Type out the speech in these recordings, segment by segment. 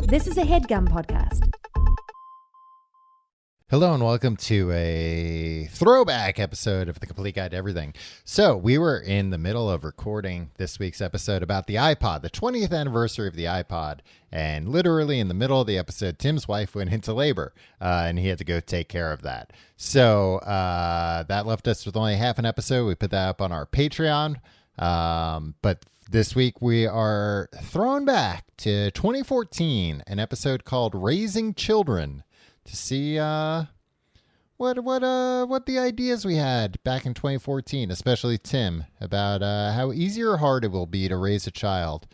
This is a HeadGum podcast. Hello and welcome to a throwback episode of The Complete Guide to Everything. So we were in the middle of recording this week's episode about the iPod, the 20th anniversary of the iPod. And literally in the middle of the episode, Tim's wife went into labor and he had to go take care of that. So that left us with only half an episode. We put that up on our Patreon. But this week we are thrown back to 2014, an episode called Raising Children, to see what the ideas we had back in 2014, especially Tim, about how easy or hard it will be to raise a child.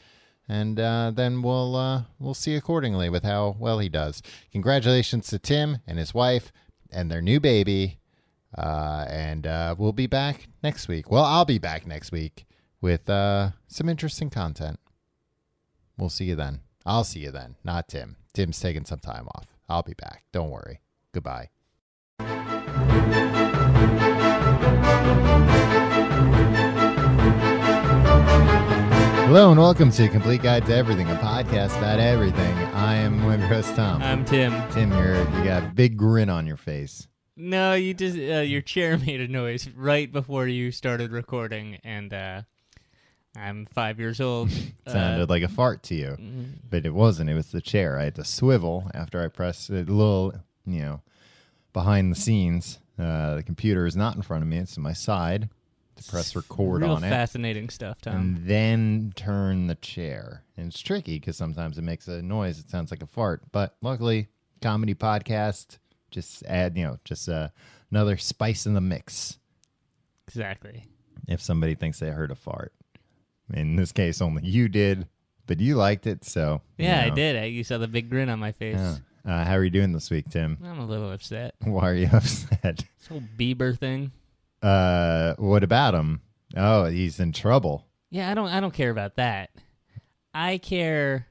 And then we'll see accordingly with how well he does. Congratulations to Tim and his wife and their new baby. And we'll be back next week. Well, I'll be back next week with some interesting content. We'll see you then. I'll see you then, not Tim. Tim's taking some time off. I'll be back. Don't worry. Goodbye. Hello and welcome to Complete Guide to Everything, a podcast about everything. I am one of your hosts, Tom. I'm Tim. Tim, you got a big grin on your face. No, you just your chair made a noise right before you started recording, and I'm 5 years old. Sounded like a fart to you, but it wasn't. It was the chair. I had to swivel after I pressed it a little, behind the scenes. The computer is not in front of me. It's to my side to press record Real on it. Fascinating stuff, Tom. And then turn the chair. And it's tricky because sometimes it makes a noise. It sounds like a fart. But luckily, comedy podcast, just add, another spice in the mix. Exactly. If somebody thinks they heard a fart. In this case, only you did, but you liked it, so... Yeah, I did. You saw the big grin on my face. Yeah. How are you doing this week, Tim? I'm a little upset. Why are you upset? This whole Bieber thing. What about him? Oh, he's in trouble. Yeah, I don't care about that. I care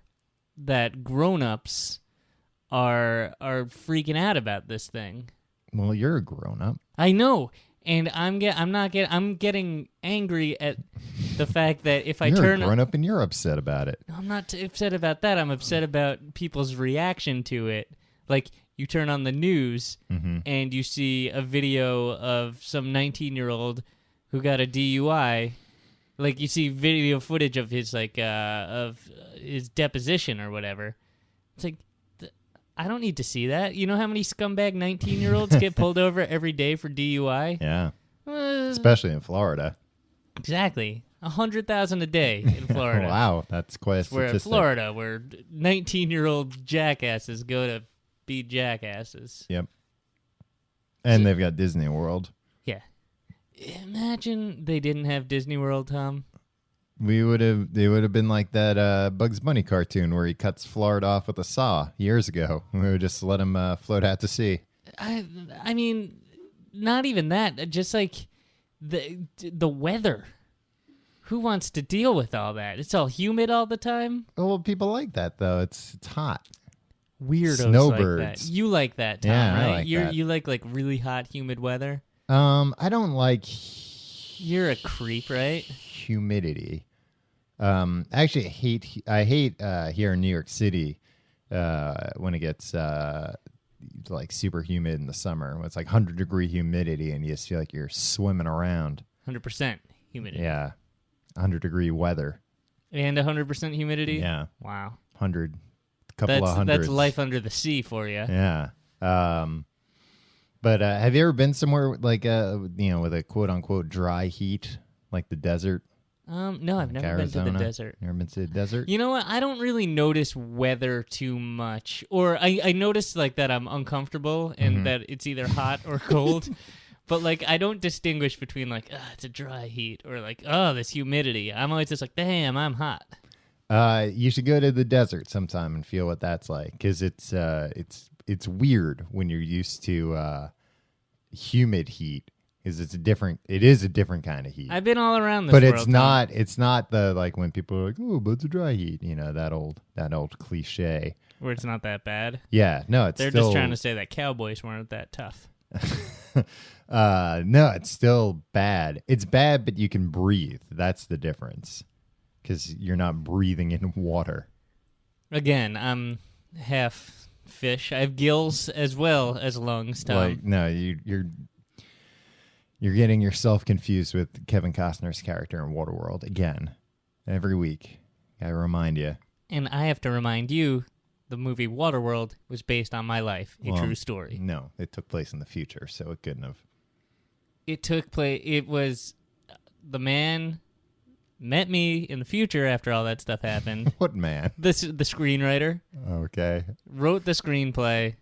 that grown-ups are freaking out about this thing. Well, you're a grown-up. I know. And I'm getting angry at the fact that if I you're turn... You're grown up and you're upset about it. I'm not upset about that. I'm upset about people's reaction to it. Like, you turn on the news and you see a video of some 19-year-old who got a DUI. Like, you see video footage of his, of his deposition or whatever. It's like, I don't need to see that. You know how many scumbag 19-year-olds get pulled over every day for DUI? Yeah. Especially in Florida. Exactly. 100,000 a day in Florida. Wow, that's quite a statistic. We're in Florida, where 19-year-old jackasses go to be jackasses. Yep. And they've got Disney World. Yeah. Imagine they didn't have Disney World, Tom. They would have been like that Bugs Bunny cartoon where he cuts Florida off with a saw years ago. We would just let him float out to sea. I mean, not even that. Just like the weather. Who wants to deal with all that? It's all humid all the time. Well, people like that though. It's hot. Weirdos Snowbirds. like that. You like that, Tom, yeah, right? I like that. You like really hot, humid weather? I don't like... You're a creep, right? Humidity. Actually, I hate here in New York City when it gets like super humid in the summer. When it's like 100-degree humidity and you just feel like you're swimming around. 100% humidity. Yeah, 100-degree weather. And 100% humidity? Yeah. Wow. 100, couple of hundreds. That's life under the sea for you. Yeah. But have you ever been somewhere like with a quote unquote dry heat, like the desert? No, I've never Arizona? been to the desert. Never been to the desert? You know what? I don't really notice weather too much. Or I notice like that I'm uncomfortable and that it's either hot or cold. But like I don't distinguish between like, it's a dry heat or like, this humidity. I'm always just like, damn, I'm hot. You should go to the desert sometime and feel what that's like, because it's weird when you're used to humid heat. Is it is a different kind of heat. I've been all around this but world. But it's not the like when people are like, oh, but it's a dry heat, that old cliche. Where it's not that bad. Yeah, no, They're just trying to say that cowboys weren't that tough. No, it's still bad. It's bad, but you can breathe. That's the difference, because you're not breathing in water. Again, I'm half fish. I have gills as well as lungs, Tom. Like, no, you're getting yourself confused with Kevin Costner's character in Waterworld again. Every week, I remind you. And I have to remind you, the movie Waterworld was based on my life, a true story. No, it took place in the future, so it couldn't have. It was the man met me in the future after all that stuff happened. What man? The screenwriter. Okay. Wrote the screenplay,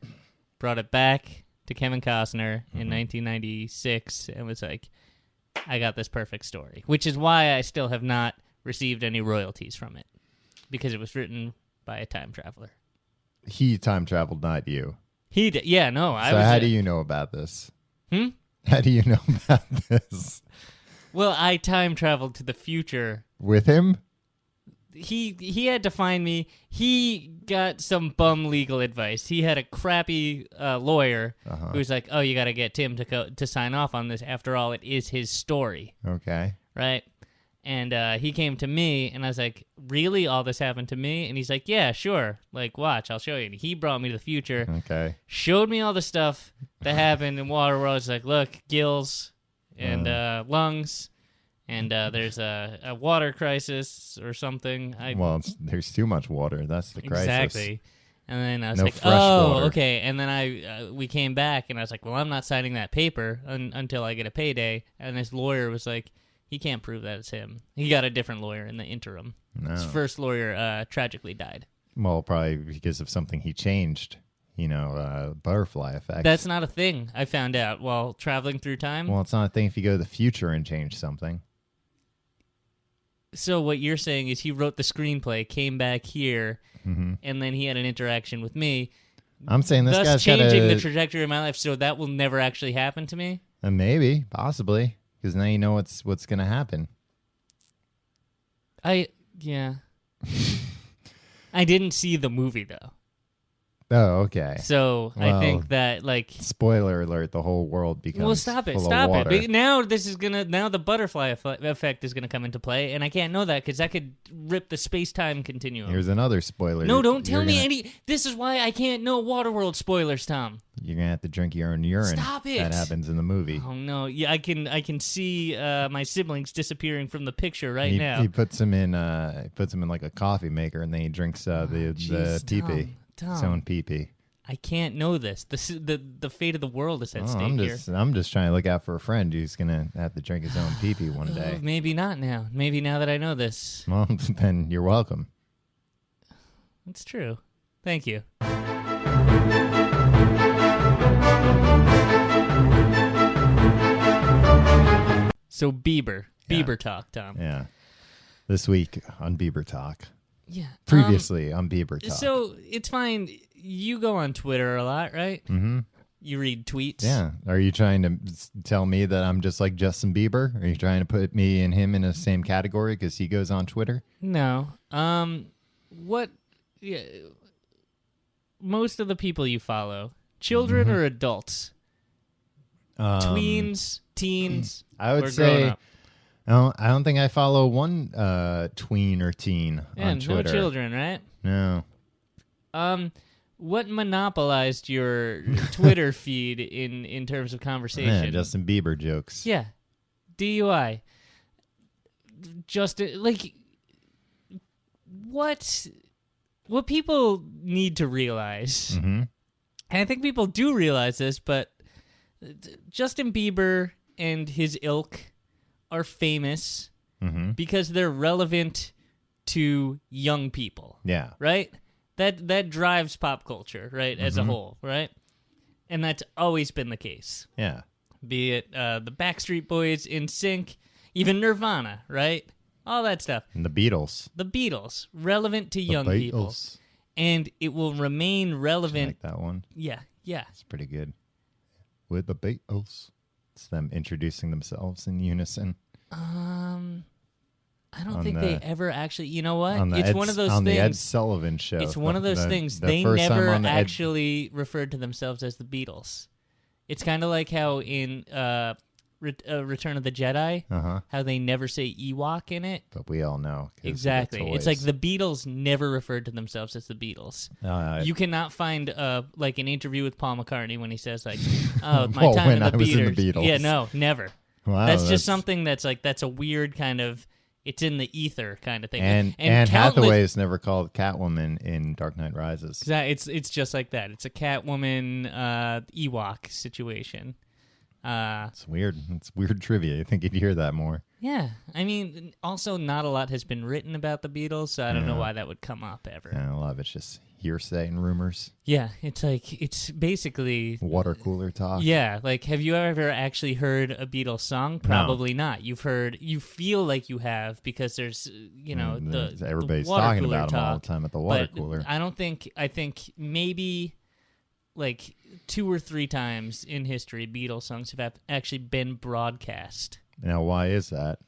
brought it back to Kevin Costner in 1996, and was like, I got this perfect story. Which is why I still have not received any royalties from it. Because it was written by a time traveler. He time traveled, not you. He did. Yeah, no. So how do you know about this? How do you know about this? Well, I time traveled to the future. With him? He had to find me. He got some bum legal advice. He had a crappy lawyer who was like, "Oh, you got to get Tim to sign off on this. After all, it is his story." Okay. Right? And he came to me, and I was like, "Really? All this happened to me?" And he's like, "Yeah, sure. Like, watch, I'll show you." And he brought me to the future. Okay. Showed me all the stuff that happened in Waterworld. It's like, look, gills and lungs, and there's a water crisis or something. There's too much water. That's the crisis. Exactly. And then I was No like, fresh oh, water. okay. And then we came back, and I was like, well, I'm not signing that paper until I get a payday. And his lawyer was like, he can't prove that it's him. He got a different lawyer in the interim. No. His first lawyer tragically died. Well, probably because of something he changed. Butterfly effect. That's not a thing, I found out while traveling through time. Well, it's not a thing if you go to the future and change something. So what you're saying is he wrote the screenplay, came back here, and then he had an interaction with me. I'm saying this thus guy's changing the trajectory of my life, so that will never actually happen to me? Maybe, possibly, because now you know what's going to happen. Yeah. I didn't see the movie, though. Oh, okay. So I think that, like, spoiler alert: the whole world becomes stop it, full stop of water. it. But now the butterfly effect is gonna come into play, and I can't know that because that could rip the space-time continuum. Here's another spoiler. No, don't tell me any. This is why I can't know Waterworld spoilers, Tom. You're gonna have to drink your own urine. Stop it. That happens in the movie. Oh no! Yeah, I can see my siblings disappearing from the picture right now. He puts them in like a coffee maker, and then he drinks the pee-pee. Tom. His own pee-pee. I can't know this. The fate of the world is at stake here. I'm just trying to look out for a friend who's gonna have to drink his own pee-pee one day. Maybe not now. Maybe now that I know this. Well, then you're welcome. It's true. Thank you. So Bieber talk, Tom. Yeah. This week on Bieber Talk. Yeah. Previously on Bieber Talk. So it's fine. You go on Twitter a lot, right? Mm-hmm. You read tweets. Yeah. Are you trying to tell me that I'm just like Justin Bieber? Are you trying to put me and him in the same category because he goes on Twitter? No. What? Yeah, most of the people you follow, children or adults? Tweens, teens. I would or say. grown-up? I don't think I follow one tween or teen on Twitter. No children, right? No. What monopolized your Twitter feed in terms of conversation? Yeah, Justin Bieber jokes. Yeah. DUI. Justin, like, what people need to realize, and I think people do realize this, but Justin Bieber and his ilk are famous because they're relevant to young people. Yeah. Right? That drives pop culture, right, as a whole, right? And that's always been the case. Yeah. Be it the Backstreet Boys, NSYNC, even Nirvana, right? All that stuff. And the Beatles. The Beatles, relevant to young people. And it will remain relevant. I like that one. Yeah. It's pretty good. With the Beatles. It's them introducing themselves in unison. I don't think they ever actually. You know what? It's one of those on things. the Ed Sullivan Show. It's one of those things. They first time never on the actually referred to themselves as the Beatles. It's kind of like how in Return of the Jedi, how they never say Ewok in it. But we all know. Exactly. It's like the Beatles never referred to themselves as the Beatles. You cannot find like an interview with Paul McCartney when he says like, "Oh, my time in the Beatles." Yeah, no, never. Wow, that's just something that's a weird kind of, it's in the ether kind of thing. And Hathaway is never called Catwoman in Dark Knight Rises. Exactly. It's just like that. It's a Catwoman Ewok situation. It's weird. It's weird trivia. I think you'd hear that more. Yeah. I mean, also not a lot has been written about the Beatles, so I don't know why that would come up ever. Yeah, a lot of it's just hearsay and rumors. Yeah, it's basically water cooler talk. Yeah, like have you ever actually heard a Beatles song? Probably not. You feel like you have because there's everybody's the water talking cooler about them all the time at the water cooler. I think maybe like 2 or 3 times in history Beatles songs have actually been broadcast. Now, why is that?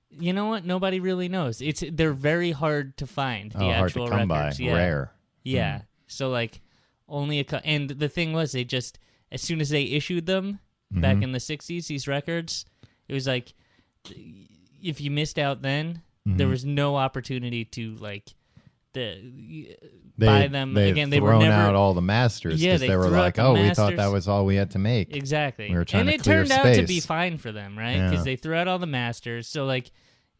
You know what? Nobody really knows. They're very hard to find. The actual hard to come records, by. Rare. Yeah. So like only and the thing was they just as soon as they issued them back in the 60s, these records, it was like if you missed out then, there was no opportunity to like buy them again. They were never out all the masters because they were like, we thought that was all we had to make. Exactly. We were trying and to clear it space. turned out to be fine for them, right? Because they threw out all the masters. So like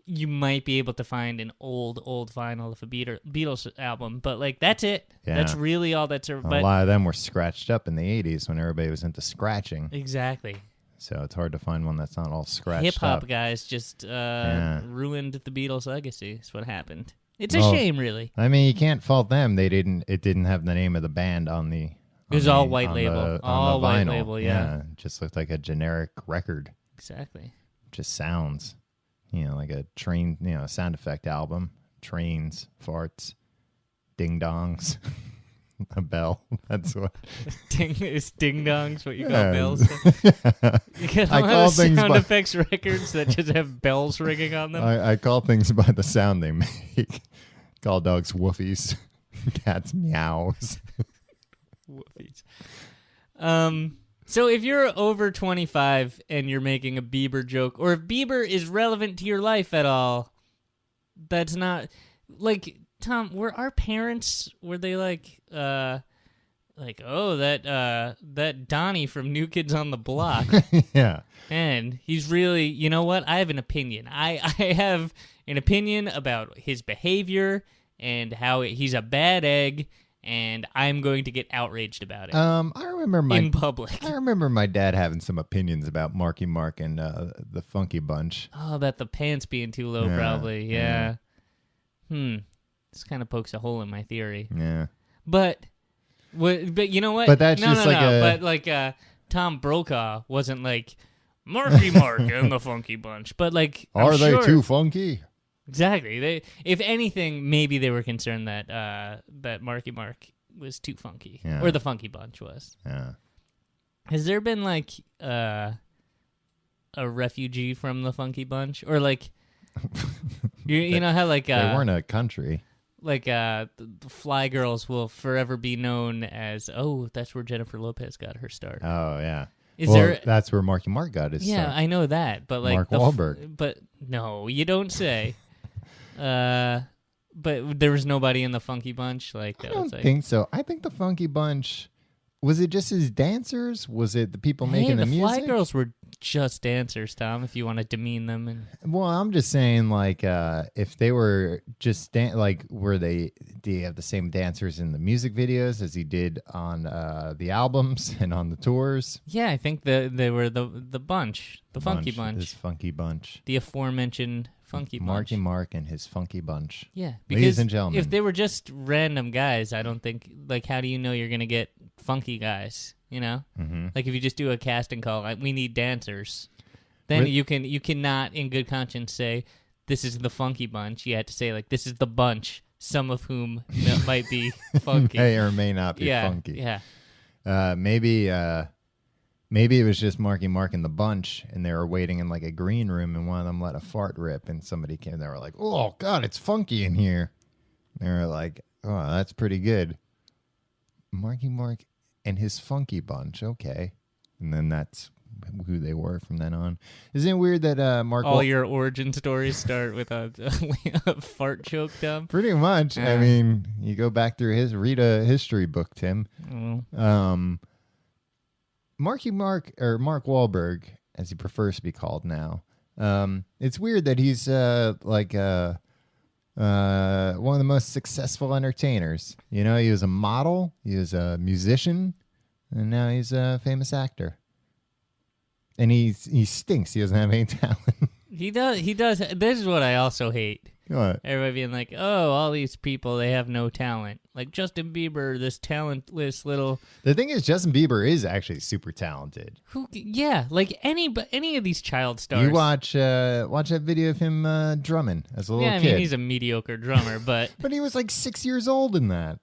you might be able to find an old vinyl of a Beatles album, but like that's it. Yeah. That's really all that's. A lot of them were scratched up in the 80s when everybody was into scratching. Exactly. So it's hard to find one that's not all scratched Hip hop up. guys just ruined the Beatles' legacy. That's what happened. It's a shame, really. I mean, you can't fault them. It didn't have the name of the band on the. It was all white label. All white label, yeah. It just looked like a generic record. Exactly. Just sounds, like a train, a sound effect album. Trains, farts, ding dongs, a bell. That's what. Is ding dongs what you call bells? You get I call things sound effects records that just have bells ringing on them. I call things by the sound they make. Call dogs woofies, cats meows. Woofies. So if you're over 25 and you're making a Bieber joke, or if Bieber is relevant to your life at all, that's not like Tom. Were our parents? Were they like that Donnie from New Kids on the Block? Yeah. And he's really, you know what? I have an opinion. I have an opinion about his behavior and how he's a bad egg, and I'm going to get outraged about it. I remember in public. I remember my dad having some opinions about Marky Mark and the Funky Bunch. Oh, about the pants being too low, probably. Yeah. This kind of pokes a hole in my theory. Yeah. But you know what? But that's But like Tom Brokaw wasn't like Marky Mark and the Funky Bunch. But like, are they too funky? Exactly. If anything, maybe they were concerned that that Marky Mark was too funky, or the Funky Bunch was. Yeah. Has there been like a refugee from the Funky Bunch, or like you know how like they weren't a country. Like the Fly Girls will forever be known as that's where Jennifer Lopez got her start. Oh yeah. That's where Marky Mark got his start. Yeah, I know that, but like Mark Wahlberg. But no, you don't say. But there was nobody in the Funky Bunch. Like I don't think so. I think the Funky Bunch, was it just his dancers? Was it the people making the music? The Fly Girls were just dancers, Tom. If you want to demean them, well, I'm just saying, like, if they were just do you have the same dancers in the music videos as he did on the albums and on the tours? Yeah, I think they were the bunch, the Funky Bunch, his Funky Bunch, the aforementioned Funky Bunch. Marky Mark and his Funky Bunch. Yeah, because ladies and gentlemen, if they were just random guys, I don't think, like, how do you know you're gonna get funky guys? You know, like if you just do a casting call, like, we need dancers, then you cannot in good conscience say this is the Funky Bunch. You had to say like this is the bunch, some of whom might be funky, may or may not be funky. Yeah, maybe it was just Marky Mark and the bunch, and they were waiting in like a green room, and one of them let a fart rip, and somebody came. They were like, "Oh God, it's funky in here." They were like, "Oh, that's pretty good." Marky Mark and his Funky Bunch, okay, and then that's who they were from then on. Isn't it weird that Mark? All your origin stories start with a fart joke, Tom. Pretty much. I mean, you go back through read a history book, Tim. Mark Wahlberg, as he prefers to be called now. It's weird that he's one of the most successful entertainers. You know, he was a model, he was a musician, and now he's a famous actor. And he stinks. He doesn't have any talent. He does. This is what I also hate. What? Everybody being like, oh, all these people, they have no talent. Like Justin Bieber, this talentless little... The thing is, Justin Bieber is actually super talented. Yeah, like any of these child stars. You watch that video of him drumming as a little kid. Yeah, I mean, he's a mediocre drummer, but... But he was like 6 years old in that.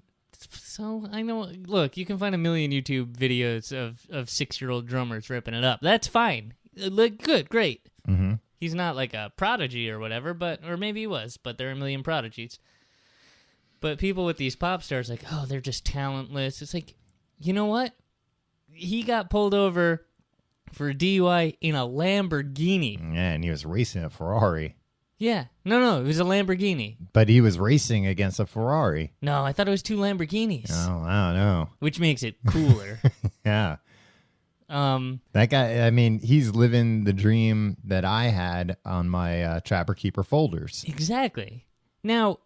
So, I know... Look, you can find a million YouTube videos of 6-year-old drummers ripping it up. That's fine. Look good, great. Mm-hmm. He's not like a prodigy or whatever, or maybe he was, but there are a million prodigies. But people with these pop stars, like, oh, they're just talentless. It's like, you know what? He got pulled over for a DUI in a Lamborghini. Yeah, and he was racing a Ferrari. Yeah. No, it was a Lamborghini. But he was racing against a Ferrari. No, I thought it was 2 Lamborghinis. Oh, I don't know. Which makes it cooler. Yeah. That guy, I mean, he's living the dream that I had on my Trapper Keeper folders. Exactly. Now,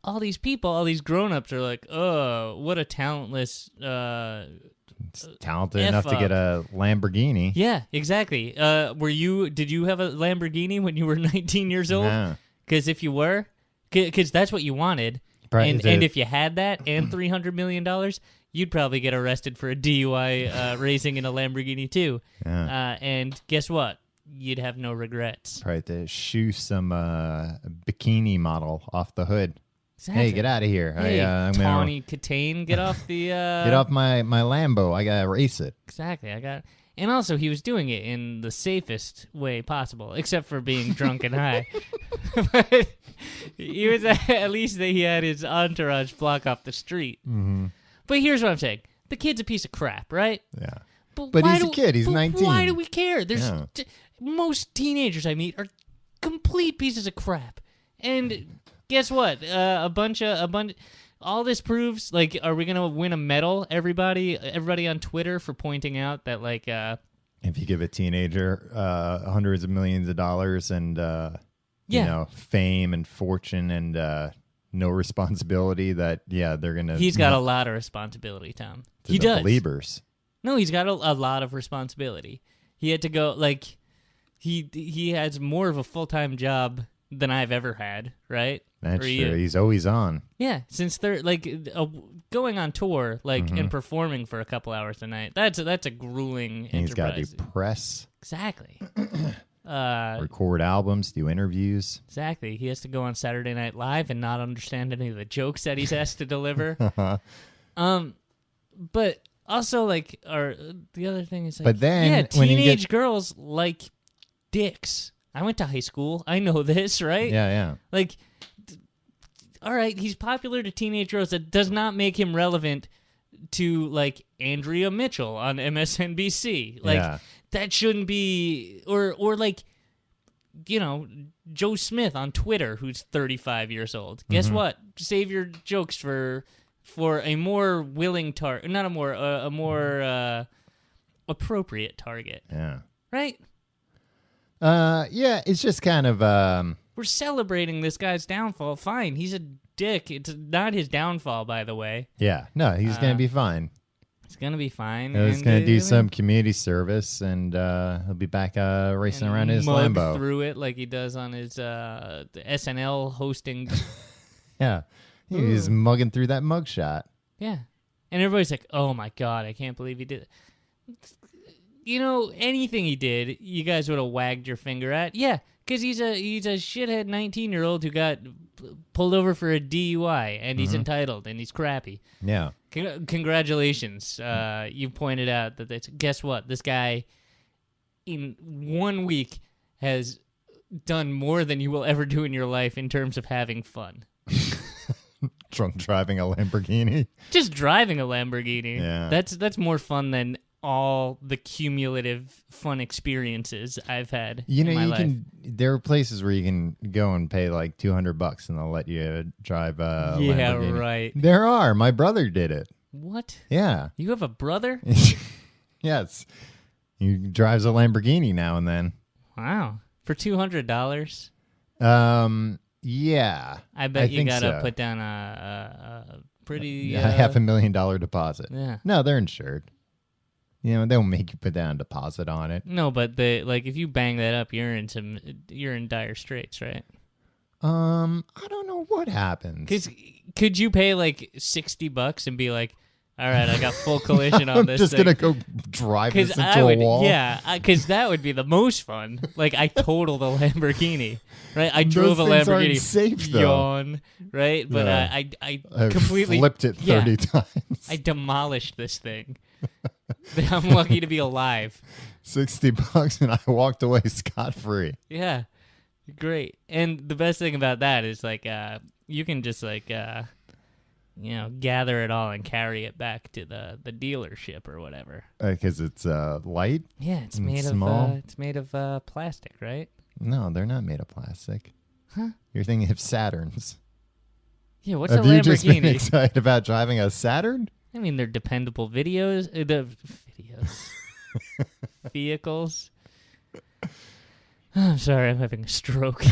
all these people, all these grown-ups are like, oh, what a talentless... It's talented enough to get a Lamborghini. Yeah, exactly. Did you have a Lamborghini when you were 19 years old? No. Because if you were, because that's what you wanted, and if you had that and $300 million, you'd probably get arrested for a DUI racing in a Lamborghini too. Yeah. And guess what? You'd have no regrets. Probably to shoo some bikini model off the hood. Exactly. Hey, get out of here. Hey, I'm Tawny Katane, get off the... Get off my Lambo. I gotta race it. Exactly. And also, he was doing it in the safest way possible, except for being drunk and high. But he was at least he had his entourage block off the street. Mm-hmm. But here's what I'm saying: the kid's a piece of crap, right? Yeah. But he's a kid. He's 19. Why do we care? Most teenagers I meet are complete pieces of crap, and guess what? All this proves, like, are we gonna win a medal? Everybody on Twitter for pointing out that, like, if you give a teenager hundreds of millions of dollars and you know, fame and fortune and no responsibility, that they're gonna. He's got a lot of responsibility, Tom. He does. Believers. No, he's got a lot of responsibility. He had to go, like, he has more of a full-time job than I've ever had, right? That's true. He's always on. Yeah, since they're like going on tour, like and performing for a couple hours a night. That's a grueling enterprise. He's got to do press. Exactly. Record albums, do interviews. Exactly. He has to go on Saturday Night Live and not understand any of the jokes that he's asked to deliver. But also, like, the other thing is, like, but then teenage girls like dicks. I went to high school. I know this, right? Yeah. Like, all right, he's popular to teenage girls. That does not make him relevant to, like, Andrea Mitchell on MSNBC. Like, that shouldn't be... Or like, you know, Joe Smith on Twitter, who's 35 years old. Guess what? Save your jokes for a more willing target. Not a more appropriate target. Yeah. Right? Yeah, it's just kind of... We're celebrating this guy's downfall. Fine, he's a dick. It's not his downfall, by the way. Yeah, no, he's going to be fine. He's going to be fine. He's going to do some community service, and he'll be back racing around his Lambo. Through it like he does on his SNL hosting. Yeah, he's mugging through that mugshot. Yeah, and everybody's like, oh my God, I can't believe he did it. You know, anything he did, you guys would have wagged your finger at. Yeah, because he's a shithead 19-year-old who got pulled over for a DUI, and he's entitled, and he's crappy. Yeah. Congratulations. You pointed out that guess what? This guy, in 1 week, has done more than you will ever do in your life in terms of having fun. Drunk driving a Lamborghini. Just driving a Lamborghini. Yeah. That's more fun than all the cumulative fun experiences I've had You know, in my life. there are places where you can go and pay like $200 and they'll let you drive a Yeah, Lamborghini. right. There are. My brother did it. What? Yeah. You have a brother? Yes. He drives a Lamborghini now and then. Wow. For $200? Yeah. I bet you think gotta so. put down a pretty a $500,000 deposit. Yeah. No, they're insured. You know, they won't make you put down a deposit on it. No, but if you bang that up, you're in dire straits, right? I don't know what happens. Because could you pay like $60 and be like, all right, I got full collision on I'm this just thing. gonna go drive this into I a would, wall. yeah, because that would be the most fun. Like I totaled a Lamborghini, right? I drove a things aren't Lamborghini. safe, though. Yawn, right? But Yeah. I I've completely flipped it 30 times. I demolished this thing. I'm lucky to be alive. $60 and I walked away scot-free. Yeah, great. And the best thing about that is like you can just like gather it all and carry it back to the dealership or whatever. Because it's light? Yeah, it's And made small? of plastic, right? No, they're not made of plastic. Huh? You're thinking of Saturns. Yeah, what's Have a you just been Lamborghini? excited about driving a Saturn? I mean, they're dependable vehicles. I'm sorry, I'm having a stroke.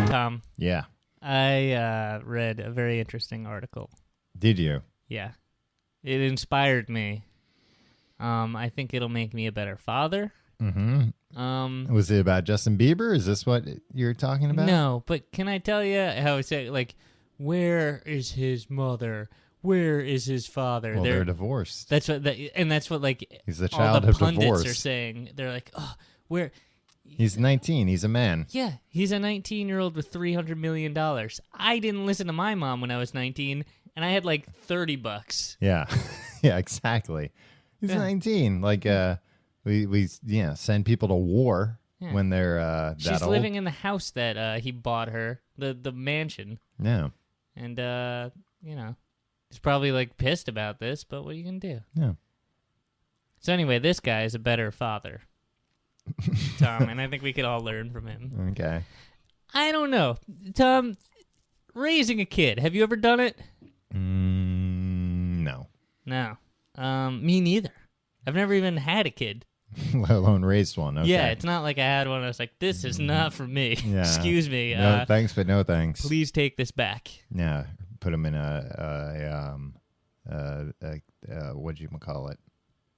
Tom, Yeah. I read a very interesting article. Did you? Yeah. It inspired me. I think it'll make me a better father. Mm-hmm. Was it about Justin Bieber? Is this what you're talking about? No, but can I tell you how it's like, where is his mother? Where is his father? Well, they're divorced. That's what, that's what like He's the all child the of pundits divorce. are saying. They're like, oh, where? He's 19. He's a man. Yeah, he's a 19-year-old with $300 million. I didn't listen to my mom when I was 19, and I had like $30. Yeah. Yeah, exactly. He's Yeah. 19. Like, we send people to war Yeah. when they're that She's old. living in the house that he bought her, the mansion. Yeah. And, he's probably like pissed about this, but what are you going to do? Yeah. So anyway, this guy is a better father, Tom, and I think we could all learn from him. Okay. I don't know. Tom, raising a kid, have you ever done it? No. No. Me neither. I've never even had a kid. Let alone raised one. Okay. Yeah, it's not like I had one. I was like, this is not for me. Yeah. Excuse me. No thanks, but no thanks. Please take this back. Yeah. Put him in what'd you call it?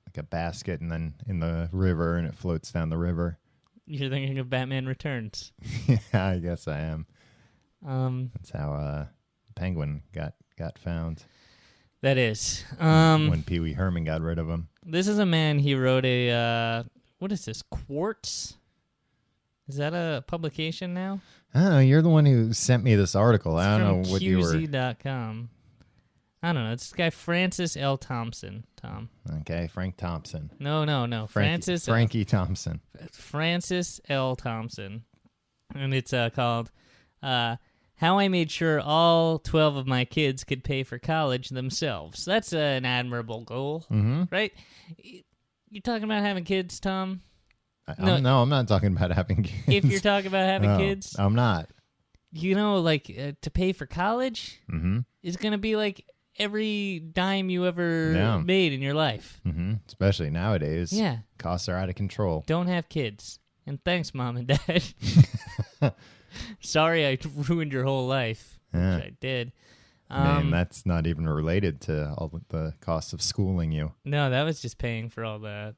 Like a basket, and then in the river, and it floats down the river. You're thinking of Batman Returns. Yeah, I guess I am. Um, That's how Penguin got found that is. when Pee Wee Herman got rid of him. This is a man. He wrote a what is this? Quartz? Is that a publication now? I don't know. You're the one who sent me this article. It's I don't from know what you were. QZ.com. I don't know. It's this guy Francis L. Thompson. Tom. Okay, Frank Thompson. No. Frankie Thompson. Francis L. Thompson, and it's called "How I Made Sure All 12 of My Kids Could Pay for College Themselves." That's an admirable goal, right? You're talking about having kids, Tom? No, I'm not talking about having kids. If you're talking about having No, kids, I'm not. To pay for college is going to be like every dime you ever made in your life. Especially nowadays. Yeah. Costs are out of control. Don't have kids. And thanks, Mom and Dad. Sorry I ruined your whole life, which I did. Man, that's not even related to all the costs of schooling you. No, that was just paying for all the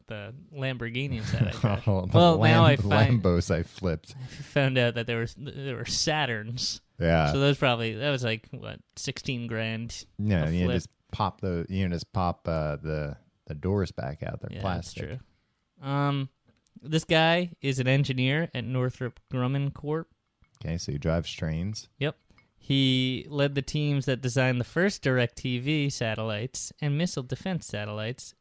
Lamborghinis that I tried. Now I find Lambos I flipped. I found out that there were Saturns. Yeah. So that was like what, $16,000. Yeah, a you flip. just pop the doors back out. They're Yeah, plastic. that's true. This guy is an engineer at Northrop Grumman Corp. Okay, so he drives trains. Yep. He led the teams that designed the first DirecTV satellites and missile defense satellites,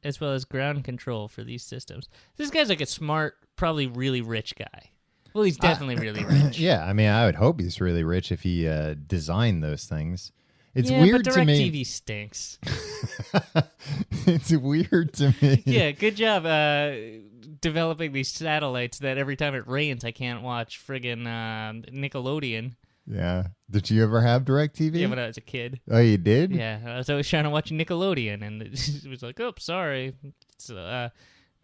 as well as ground control for these systems. This guy's like a smart, probably really rich guy. Well, he's definitely really rich. Yeah, I mean, I would hope he's really rich if he designed those things. It's yeah, weird but to me. DirecTV stinks. It's weird to me. Yeah, good job developing these satellites that every time it rains, I can't watch friggin' Nickelodeon. Yeah. Did you ever have DirecTV? Yeah, when I was a kid. Oh, you did? Yeah, I was always trying to watch Nickelodeon, and it was like, oh, sorry.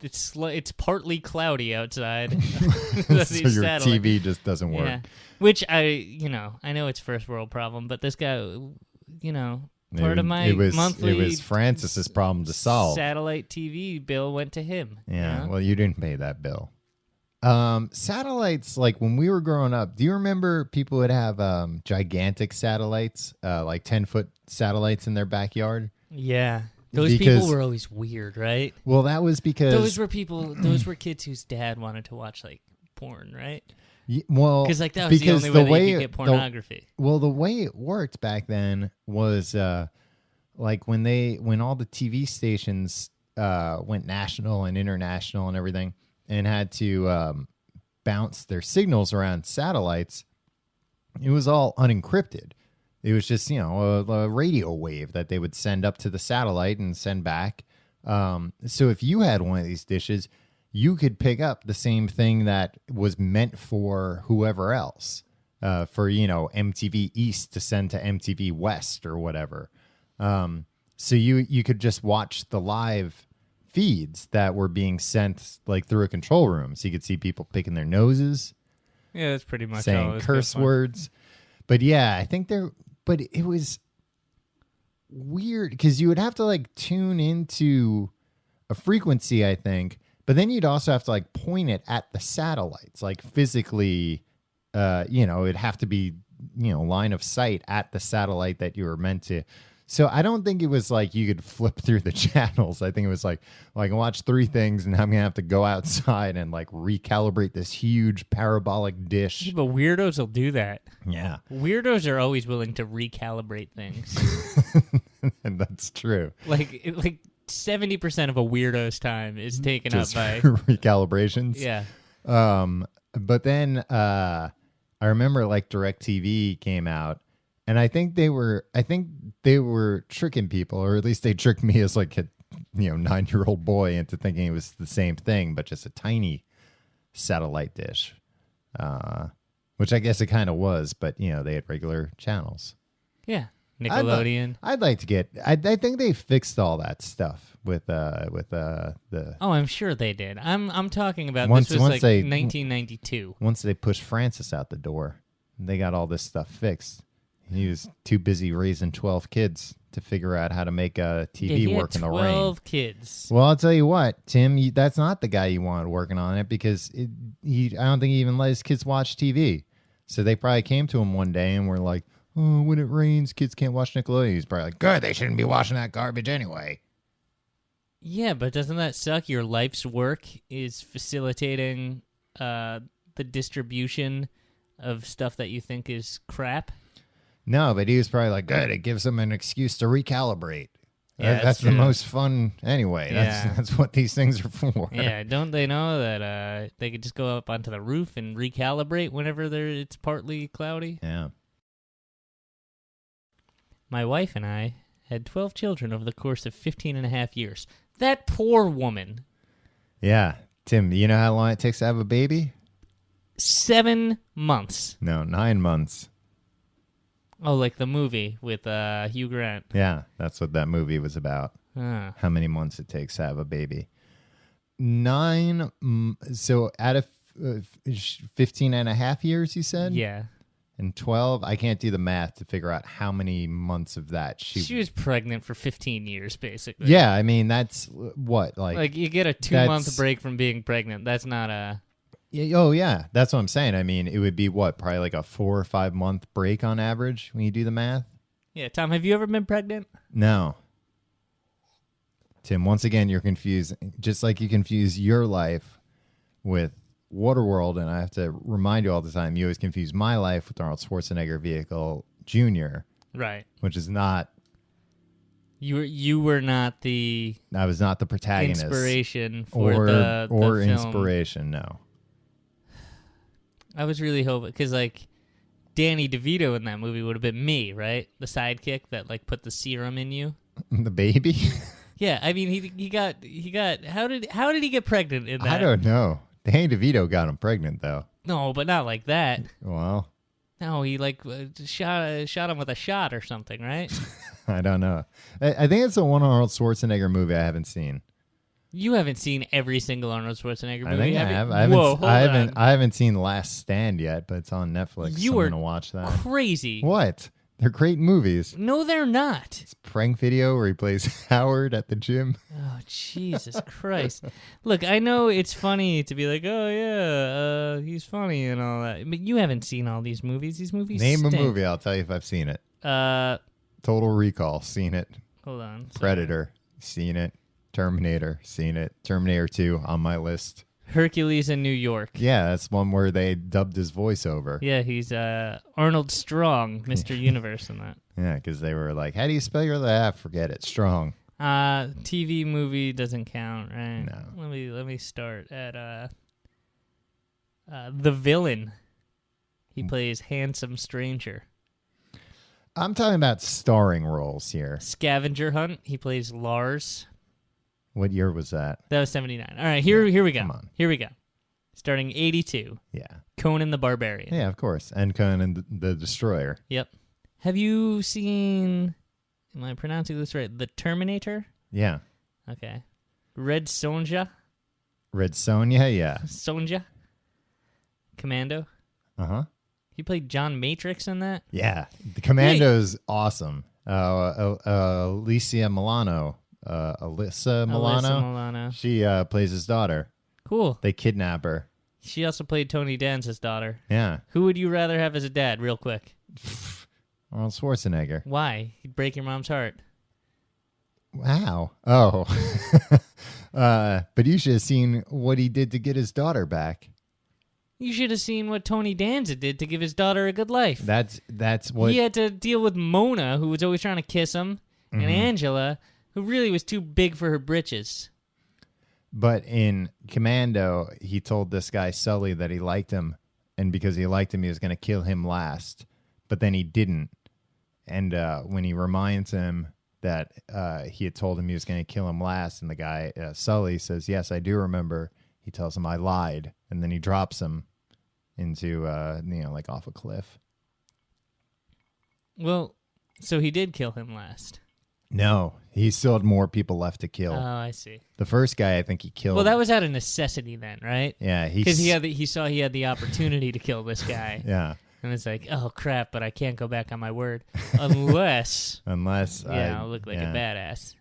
It's partly cloudy outside. So your TV just doesn't work. Yeah. Which I know it's first world problem, but this guy, part of my monthly it was Francis's problem to solve. Satellite TV bill went to him. Yeah, well, you didn't pay that bill. Satellites, like when we were growing up, do you remember people would have gigantic satellites, like 10-foot satellites in their backyard? Yeah. Those people were always weird, right? Well, that was because those were kids whose dad wanted to watch like porn, right? Well, because like that was the only way you could get pornography. The way it worked back then was like when all the TV stations went national and international and everything, and had to bounce their signals around satellites. It was all unencrypted. It was just, a radio wave that they would send up to the satellite and send back. So if you had one of these dishes, you could pick up the same thing that was meant for whoever else, for, MTV East to send to MTV West or whatever. So you could just watch the live feeds that were being sent like through a control room. So you could see people picking their noses. Yeah, that's pretty much saying curse words. But yeah, I think but it was weird because you would have to like tune into a frequency, I think, but then you'd also have to like point it at the satellites, like physically, it'd have to be, line of sight at the satellite that you were meant to. So I don't think it was like you could flip through the channels. I think it was like, well, I can watch 3 things and I'm going to have to go outside and like recalibrate this huge parabolic dish. Yeah, but weirdos will do that. Yeah. Weirdos are always willing to recalibrate things. And that's true. Like 70% of a weirdo's time is taken up by recalibrations. Yeah. But then I remember like DirecTV came out. And I think they were tricking people, or at least they tricked me as like a 9-year-old boy into thinking it was the same thing, but just a tiny satellite dish, which I guess it kind of was. But they had regular channels. Yeah, Nickelodeon. I'd like to get. I think they fixed all that stuff with the. Oh, I'm sure they did. I'm talking about once this was like they, 1992. Once they pushed Francis out the door, they got all this stuff fixed. He was too busy raising 12 kids to figure out how to make a TV work in the rain. 12 kids. Well, I'll tell you what, Tim, that's not the guy you want working on it because I don't think he even let his kids watch TV. So they probably came to him one day and were like, oh, when it rains, kids can't watch Nickelodeon. He's probably like, good, they shouldn't be watching that garbage anyway. Yeah, but doesn't that suck? Your life's work is facilitating the distribution of stuff that you think is crap. No, but he was probably like, good, it gives them an excuse to recalibrate. Yeah, that's the most fun anyway. Yeah. That's what these things are for. Yeah, don't they know that they could just go up onto the roof and recalibrate whenever it's partly cloudy? Yeah. My wife and I had 12 children over the course of 15 and a half years. That poor woman. Yeah. Tim, you know how long it takes to have a baby? 7 months. No, 9 months. Oh, like the movie with Hugh Grant. Yeah, that's what that movie was about. How many months it takes to have a baby. 9, so out of 15 and a half years, you said? Yeah. And 12, I can't do the math to figure out how many months of that she was pregnant for 15 years, basically. Yeah, I mean, that's what? Like you get a 2-month break from being pregnant. That's not a... Oh, yeah. That's what I'm saying. I mean, it would be what? Probably like a 4 or 5 month break on average when you do the math? Yeah. Tom, have you ever been pregnant? No. Tim, once again, you're confused. Just like you confuse your life with Waterworld, and I have to remind you all the time, you always confuse my life with Arnold Schwarzenegger vehicle Jr. Right. Which is not... You were not the... I was not the protagonist. Inspiration for the film. Inspiration, no. I was really hoping because like Danny DeVito in that movie would have been me, right? The sidekick that like put the serum in you. The baby? Yeah, I mean he got how did he get pregnant in that? I don't know. Danny DeVito got him pregnant though. No, but not like that. Well, No, he like shot him with a shot or something, right? I don't know. I think it's the one Arnold Schwarzenegger movie I haven't seen. You haven't seen every single Arnold Schwarzenegger movie. I think I have have. you? Whoa, hold on. I haven't seen Last Stand yet, but it's on Netflix. You so are I'm gonna watch that. Crazy. What? They're great movies. No, they're not. It's a prank video where he plays Howard at the gym. Oh, Jesus Christ. Look, I know it's funny to be like, oh, yeah, he's funny and all that. But you haven't seen all these movies. These movies Name stink. a movie, I'll tell you if I've seen it. Total Recall, seen it. Hold on. Predator, seen it. Terminator, seen it. Terminator 2 on my list. Hercules in New York. Yeah, that's one where they dubbed his voice over. Yeah, he's Arnold Strong, Mr. Universe in that. Yeah, because they were like, how do you spell your last? Forget it. Strong. TV movie doesn't count, right? No. Let me start at The Villain. He plays Handsome Stranger. I'm talking about starring roles here. Scavenger Hunt. He plays Lars. What year was that? That was 79. All right, here we go. Come on. Here we go. Starting 82. Yeah. Conan the Barbarian. Yeah, of course. And Conan the Destroyer. Yep. Have you seen, am I pronouncing this right? The Terminator? Yeah. Okay. Red Sonja? Red Sonja, yeah. Sonja? Commando? Uh-huh. He played John Matrix in that? Yeah. The Commando's awesome. Alicia Milano. Alyssa Milano. She plays his daughter. Cool. They kidnap her. She also played Tony Danza's daughter. Yeah. Who would you rather have as a dad, real quick? Arnold Schwarzenegger. Why? He'd break your mom's heart. Wow. Oh. But you should have seen what he did to get his daughter back. You should have seen what Tony Danza did to give his daughter a good life. That's what He had to deal with Mona, who was always trying to kiss him, and Angela, who really was too big for her britches. But in Commando, he told this guy Sully that he liked him, and because he liked him, he was going to kill him last. But then he didn't. And when he reminds him that he had told him he was going to kill him last, and the guy, Sully, says, yes, I do remember, he tells him, I lied. And then he drops him into, like off a cliff. Well, so he did kill him last. No, he still had more people left to kill. Oh, I see. The first guy, I think he killed. Well, that was out of necessity then, right? Yeah, because he saw he had the opportunity to kill this guy. Yeah, and it's like, oh crap! But I can't go back on my word unless I'll look like a badass.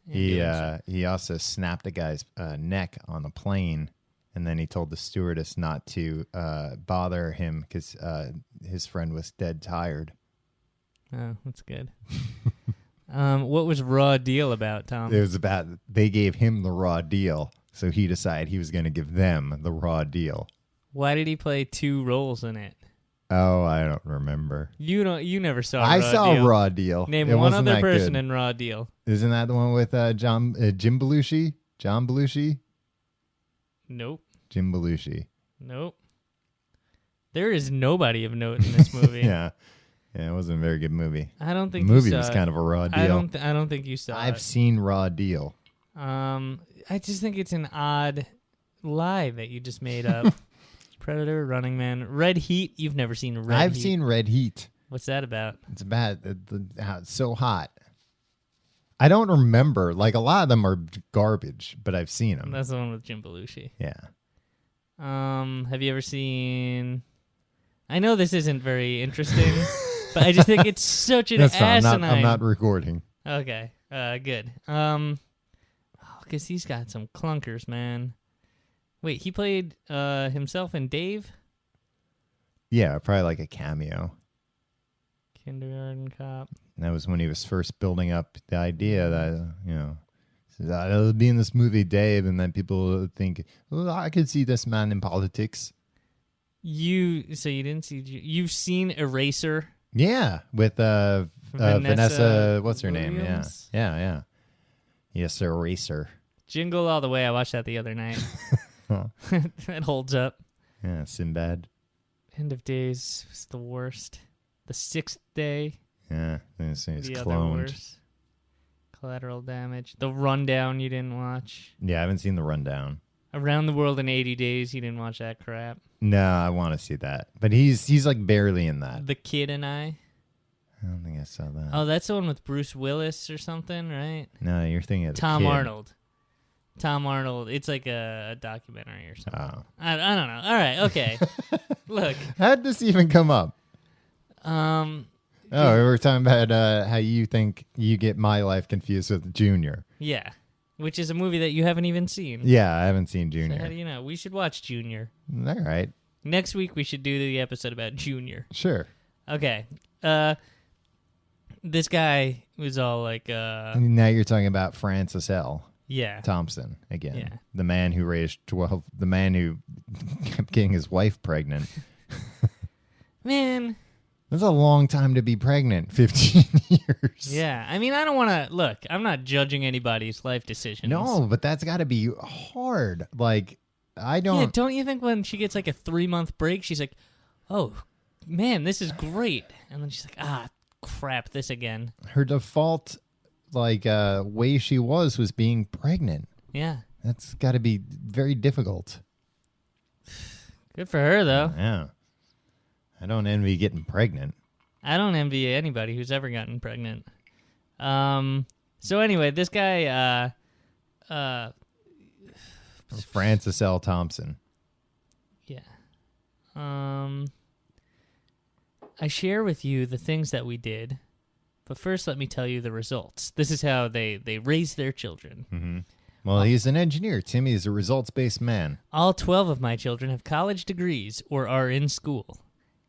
He also snapped a guy's neck on the plane, and then he told the stewardess not to bother him because his friend was dead tired. Oh, that's good. What was Raw Deal about, Tom? It was about they gave him the raw deal, so he decided he was going to give them the raw deal. Why did he play two roles in it? Oh, I don't remember. You never saw. I Raw saw Deal. Raw Deal. Name it one other person good. in Raw Deal. Isn't that the one with Jim Belushi? John Belushi? Nope. Jim Belushi. Nope. There is nobody of note in this movie. Yeah, it wasn't a very good movie. I don't think the movie you saw was it. kind of a raw deal. I don't think you saw it. I've seen Raw Deal. I just think it's an odd lie that you just made up. Predator, Running Man, Red Heat. You've never seen Red Heat. I've seen Red Heat. What's that about? It's about how it's so hot. I don't remember. Like, a lot of them are garbage, but I've seen them. That's the one with Jim Belushi. Yeah. Have you ever seen... I know this isn't very interesting, but I just think it's such an asinine... I'm not recording. Okay, good. Because he's got some clunkers, man. Wait, he played himself in Dave? Yeah, probably like a cameo. Kindergarten Cop. And that was when he was first building up the idea that, I'll be in this movie, Dave, and then people would think, oh, I could see this man in politics. You didn't see... You've seen Eraser? Yeah, with Vanessa, what's her name? Williams? Yeah. Yes, Eraser. Jingle All the Way. I watched that the other night. That holds up. Yeah, Sinbad. End of Days was the worst. The Sixth Day. Yeah, it's The other cloned. worst. Collateral Damage. The Rundown you didn't watch. Yeah, I haven't seen The Rundown. Around the World in 80 Days. You didn't watch that crap. No, I want to see that. But he's like barely in that. The Kid and I. I don't think I saw that. Oh, that's the one with Bruce Willis or something, right? No, you're thinking of the Tom Kid. Arnold. Tom Arnold. It's like a documentary or something. Oh. I don't know. All right, okay. Look. How'd this even come up? Oh, we were talking about how you think you get My Life confused with Junior. Yeah. Which is a movie that you haven't even seen. Yeah, I haven't seen So Junior. how do you know? We should watch Junior. All right. Next week we should do the episode about Junior. Sure. Okay. This guy was all like, Now you're talking about Francis L. yeah. Thompson again. Yeah. The man who raised 12, the man who kept getting his wife pregnant. Man. That's a long time to be pregnant, 15 years. Yeah. I mean, I don't want to, look, I'm not judging anybody's life decisions. No, but that's got to be hard. Like, I don't. Yeah, don't you think when she gets like a 3-month break, she's like, oh, man, this is great. And then she's like, crap, this again. Her default, like, way she was being pregnant. Yeah. That's got to be very difficult. Good for her, though. Yeah. I don't envy getting pregnant. I don't envy anybody who's ever gotten pregnant. So anyway, this guy, Francis L. Thompson. yeah. I share with you the things that we did, but first let me tell you the results. This is how they raise their children. Mm-hmm. Well, he's an engineer. Timmy is a results-based man. All 12 of my children have college degrees or are in school,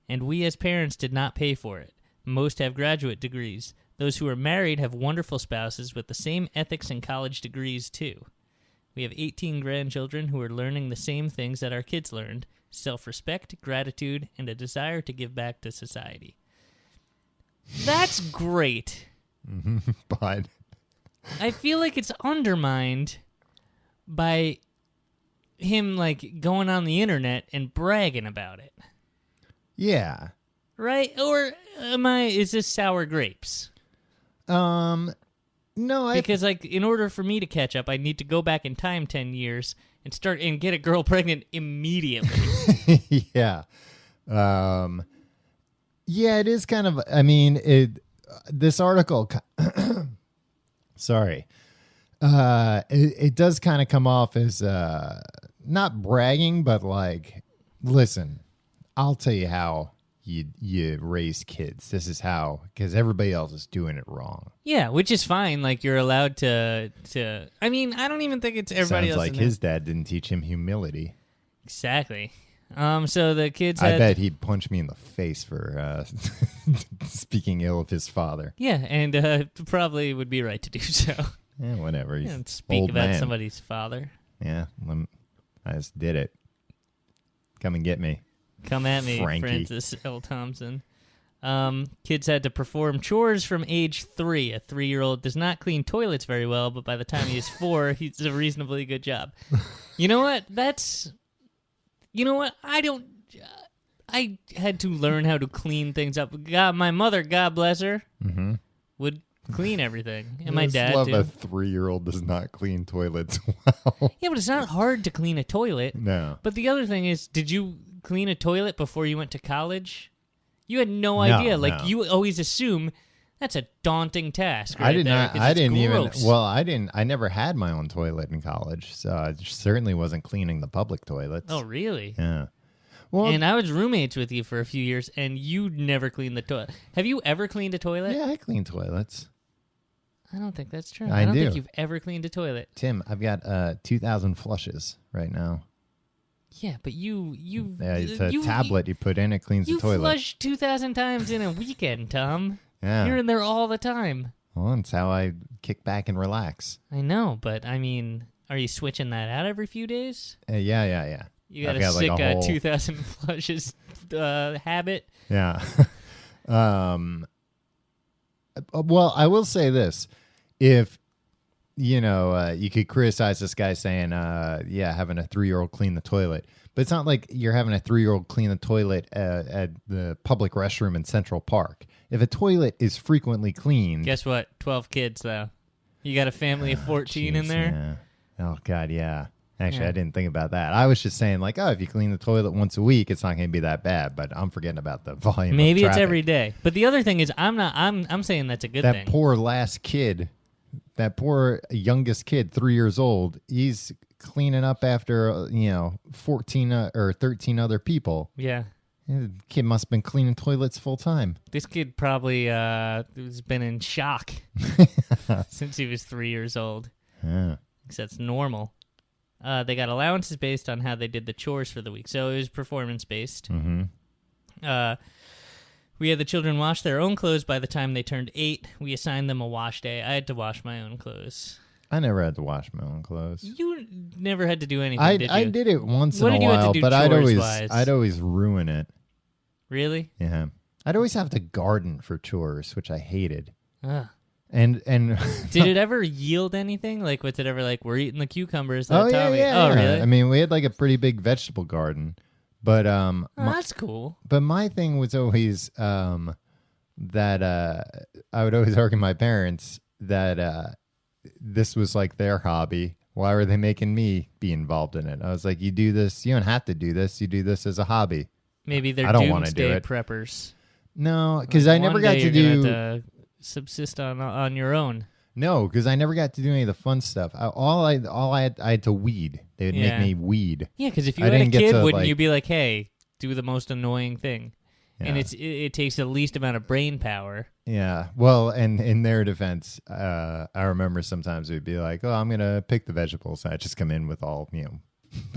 and we as parents did not pay for it. Most have graduate degrees. Those who are married have wonderful spouses with the same ethics and college degrees, too. We have 18 grandchildren who are learning the same things that our kids learned: self-respect, gratitude, and a desire to give back to society. That's great. But I feel like it's undermined by him, like, going on the internet and bragging about it. yeah. Right? Or is this sour grapes? No, Because, like, in order for me to catch up, I need to go back in time 10 years and start and get a girl pregnant immediately. yeah. Yeah, it is kind of, I mean, this article, sorry, it does kind of come off as not bragging, but like, listen, I'll tell you how you raise kids. This is how, because everybody else is doing it wrong. Yeah, which is fine. Like, you're allowed to. I mean, I don't even think it's everybody Sounds else. like his dad didn't teach him humility. Exactly. So the kids I had. bet he'd punch me in the face for speaking ill of his father. Yeah, and probably would be right to do so. Yeah, whatever. He's And speak old about man. somebody's father. Yeah, I just did it. Come and get me. Come at me, Frankie. Francis L. Thompson. Kids had to perform chores from age 3. A 3-year-old does not clean toilets very well, but by the time he is 4, he's a reasonably good job. You know what? I had to learn how to clean things up. God, my mother, God bless her, would clean everything. And my dad, love too. a 3-year-old does not clean toilets well. Yeah, but it's not hard to clean a toilet. No. But the other thing is, did you clean a toilet before you went to college? You had no idea. Like, no. you always assume that's a daunting task. I Right did there, not. 'cause I it's didn't gross. even. Well, I never had my own toilet in college, so I certainly wasn't cleaning the public toilets. Oh, really? Yeah. Well, And I was roommates with you for a few years, and you never cleaned the toilet. Have you ever cleaned a toilet? yeah, I clean toilets. I don't think that's true. I don't do. think you've ever cleaned a toilet. Tim, I've got 2,000 flushes right now. Yeah, but you Yeah, it's a tablet you put in, it cleans You the toilet. flush 2,000 times in a weekend, Tom. Yeah. You're in there all the time. Well, that's how I kick back and relax. I know, but I mean, are you switching that out every few days? Yeah. You got I've a got, like, sick a whole- 2,000 flushes habit. Yeah. Well, I will say this. If, you could criticize this guy saying, having a 3-year-old clean the toilet. But it's not like you're having a 3-year-old clean the toilet at the public restroom in Central Park. If a toilet is frequently cleaned... Guess what? 12 kids, though. You got a family of 14 in there? Yeah. Oh, God, yeah. Actually, Yeah. I didn't think about that. I was just saying, like, if you clean the toilet once a week, it's not going to be that bad. But I'm forgetting about the volume. Maybe of it's traffic. every day. But the other thing is, I'm saying that's a good That thing. poor last kid, that poor youngest kid, 3 years old, he's cleaning up after 14 or 13 other people. Yeah. The kid must have been cleaning toilets full time. This kid probably has been in shock since he was 3 years old. Yeah. Because that's normal. They got allowances based on how they did the chores for the week. So it was performance-based. Mm-hmm. We had the children wash their own clothes by the time they turned 8. We assigned them a wash day. I had to wash my own clothes. I never had to wash my own clothes. You never had to do anything, did you? I did it once What in did a you have to while, do but chores-wise? I'd always ruin it. Really? Yeah. I'd always have to garden for chores, which I hated. Ugh. And Did it ever yield anything? Like, was it ever like, we're eating the cucumbers that Tommy... yeah. Oh, really? I mean, we had like a pretty big vegetable garden, but that's cool. but my thing was always that I would always argue with my parents that this was like their hobby. Why were they making me be involved in it? I was like, you do this, you don't have to do this. You do this as a hobby. Maybe they're I don't wanna do doomsday it. preppers. No, because I never One got day to you're do. gonna have to subsist on your own. No, because I never got to do any of the fun stuff. I had to weed. They would Yeah. make me weed. Yeah, because if you I had a didn't get kid, to, wouldn't like- you be like, hey, do the most annoying thing? And Yeah. it takes the least amount of brain power. Yeah. Well, and in their defense, I remember sometimes it would be like, oh, I'm going to pick the vegetables. I just come in with all,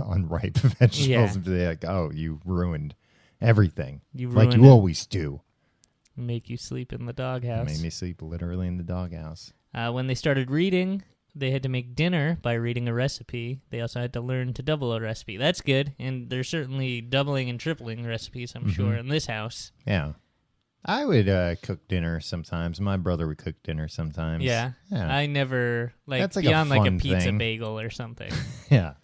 unripe vegetables Yeah. and be like, oh, you ruined everything. You like ruined you it. always do. Make you sleep in the doghouse. Made me sleep literally in the doghouse. When they started reading, they had to make dinner by reading a recipe. They also had to learn to double a recipe. That's good, and they're certainly doubling and tripling recipes, I'm sure, in this house. Yeah. I would cook dinner sometimes. My brother would cook dinner sometimes. Yeah. I never, That's like a beyond like a fun pizza thing. bagel or something. Yeah.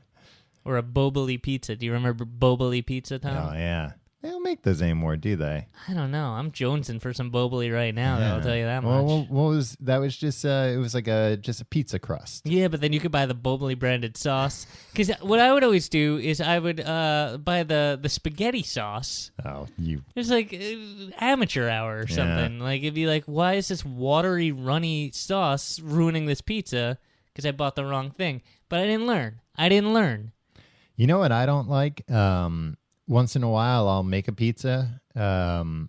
Or a Boboli pizza. Do you remember Boboli pizza, Tom? Oh, yeah. They don't make those anymore, do they? I don't know. I'm jonesing for some Boboli right now, though, I'll tell you that much. Well, what was that? Was just it was like just a pizza crust. Yeah, but then you could buy the Boboli branded sauce. Because what I would always do is I would buy the spaghetti sauce. Oh, you. It's like amateur hour or something. Like, it'd be like, why is this watery, runny sauce ruining this pizza? Because I bought the wrong thing. But I didn't learn. You know what I don't like? Once in a while, I'll make a pizza, and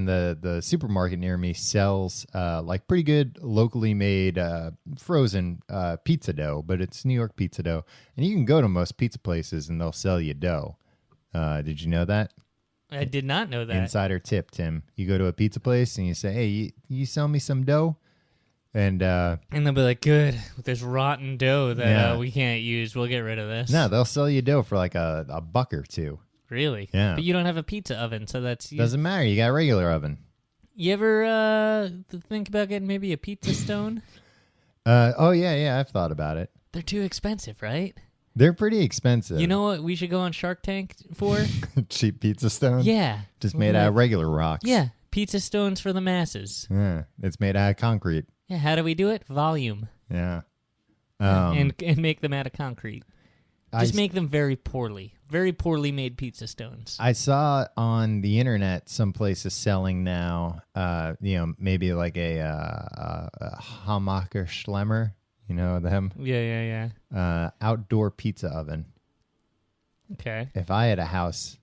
the supermarket near me sells like pretty good locally made frozen pizza dough, but it's New York pizza dough, and you can go to most pizza places and they'll sell you dough. Did you know that? I did not know that. Insider tip, Tim. You go to a pizza place and you say, "Hey, you sell me some dough?" And they'll be like, good, with this rotten dough that Yeah. we can't use, we'll get rid of this. no, they'll sell you dough for like a buck or two. Really? Yeah. But you don't have a pizza oven, so that's... Doesn't matter. You got a regular oven. You ever think about getting maybe a pizza stone? Oh yeah, I've thought about it. They're too expensive, right? They're pretty expensive. You know what we should go on Shark Tank for? Cheap pizza stone? Yeah. Just made out of regular rocks. Yeah, pizza stones for the masses. Yeah. It's made out of concrete. Yeah, how do we do it? Volume. Yeah. And make them out of concrete. Just I- make them very poorly made pizza stones. I saw on the internet some places selling now, maybe like a Hammacher Schlemmer, you know them? Yeah. Outdoor pizza oven. Okay. If I had a house,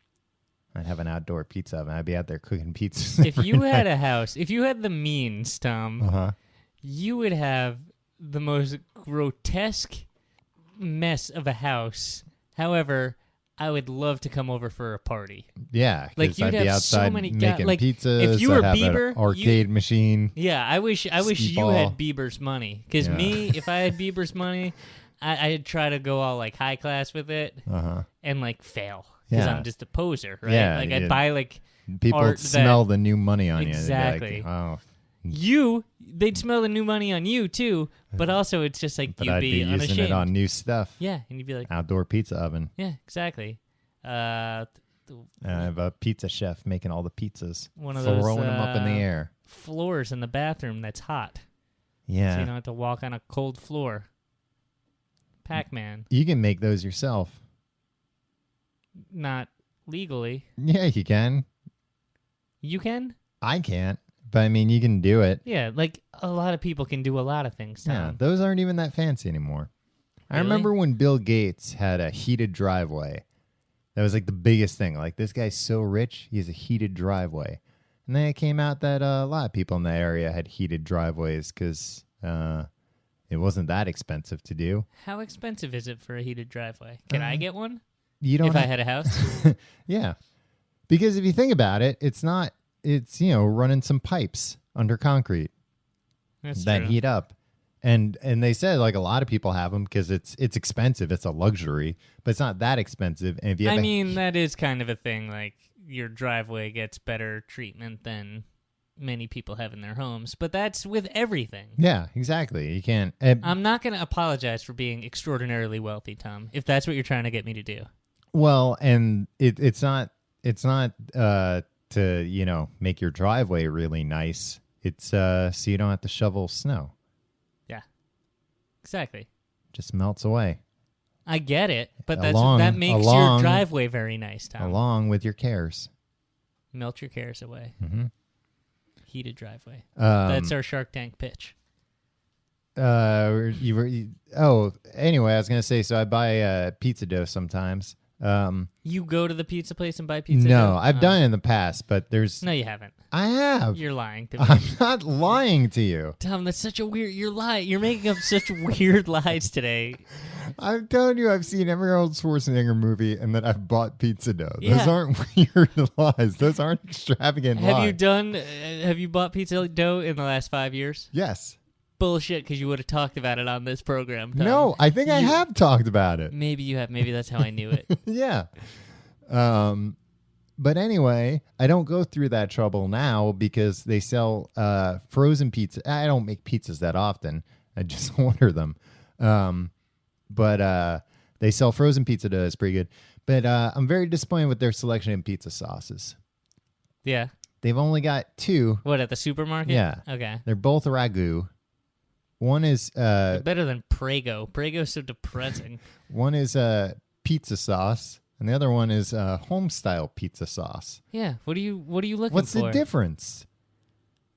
I'd have an outdoor pizza oven. I'd be out there cooking pizzas. If you had a house, if you had the means, Tom, you would have the most grotesque mess of a house. However, I would love to come over for a party. Yeah, Like, 'cause you'd I'd be have so outside many making like, pizzas. if you were I'd have Bieber, an arcade machine. Yeah, I wish you Skee-ball. had Bieber's money. Because Yeah. me, if I had Bieber's money, I'd try to go all like high class with it and like fail. Because Yeah. I'm just a poser, right? Yeah, like yeah. I'd buy like People art would smell that- the new money on Exactly. you. They'd be like, they'd smell the new money on you too, but also it's just like but you'd I'd be be using unashamed. it on new stuff. Yeah, and you'd be like, Outdoor pizza oven. yeah, exactly. I have a pizza chef making all the pizzas. One of throwing those, them up in the air. Floors in the bathroom that's hot. Yeah. So you don't have to walk on a cold floor. Pac-Man. You can make those yourself. Not legally. Yeah, you can. You can? I can't. But, I mean, you can do it. Yeah, like a lot of people can do a lot of things, Tom. Yeah, those aren't even that fancy anymore. Really? I remember when Bill Gates had a heated driveway. That was like the biggest thing. Like, this guy's so rich, he has a heated driveway. And then it came out that a lot of people in the area had heated driveways because it wasn't that expensive to do. How expensive is it for a heated driveway? Can I get one? You don't if I had a house? Yeah. Because if you think about it, it's running some pipes under concrete That's that true. heat up. And they said like a lot of people have them because it's expensive. It's a luxury, but it's not that expensive. And if you have that is kind of a thing. Like your driveway gets better treatment than many people have in their homes, but that's with everything. Yeah, exactly. You can't. I'm not going to apologize for being extraordinarily wealthy, Tom, if that's what you're trying to get me to do. Well, and it's not to make your driveway really nice. It's so you don't have to shovel snow. Yeah, exactly. Just melts away. I get it, but that makes along- your driveway very nice, Tom. Along with your cares. Melt your cares away. Mm-hmm. Heated driveway. That's our Shark Tank pitch. Anyway, I was gonna say, so I buy pizza dough sometimes. You go to the pizza place and buy pizza No, dough? I've done it in the past, but there's. No, you haven't. I have. You're lying to me. I'm not lying to you. Tom, that's such a weird. You're lying. You're making up such weird lies today. I'm telling you, I've seen every Arnold Schwarzenegger movie, and that I've bought pizza dough. Those Yeah. aren't weird lies. Those aren't extravagant lies. Have you bought pizza dough in the last 5 years? Yes. Bullshit, because you would have talked about it on this program, Tom. No, I think I have talked about it. Maybe you have. Maybe that's how I knew it. Yeah. But anyway, I don't go through that trouble now because they sell frozen pizza. I don't make pizzas that often. I just order them. But they sell frozen pizza dough. It's pretty good. But I'm very disappointed with their selection in pizza sauces. Yeah. They've only got 2. What, at the supermarket? Yeah. Okay. They're both ragu. One is Better than Prego. Prego's so depressing. one is pizza sauce, and the other one is home style pizza sauce. Yeah. What are you looking What's for? the difference?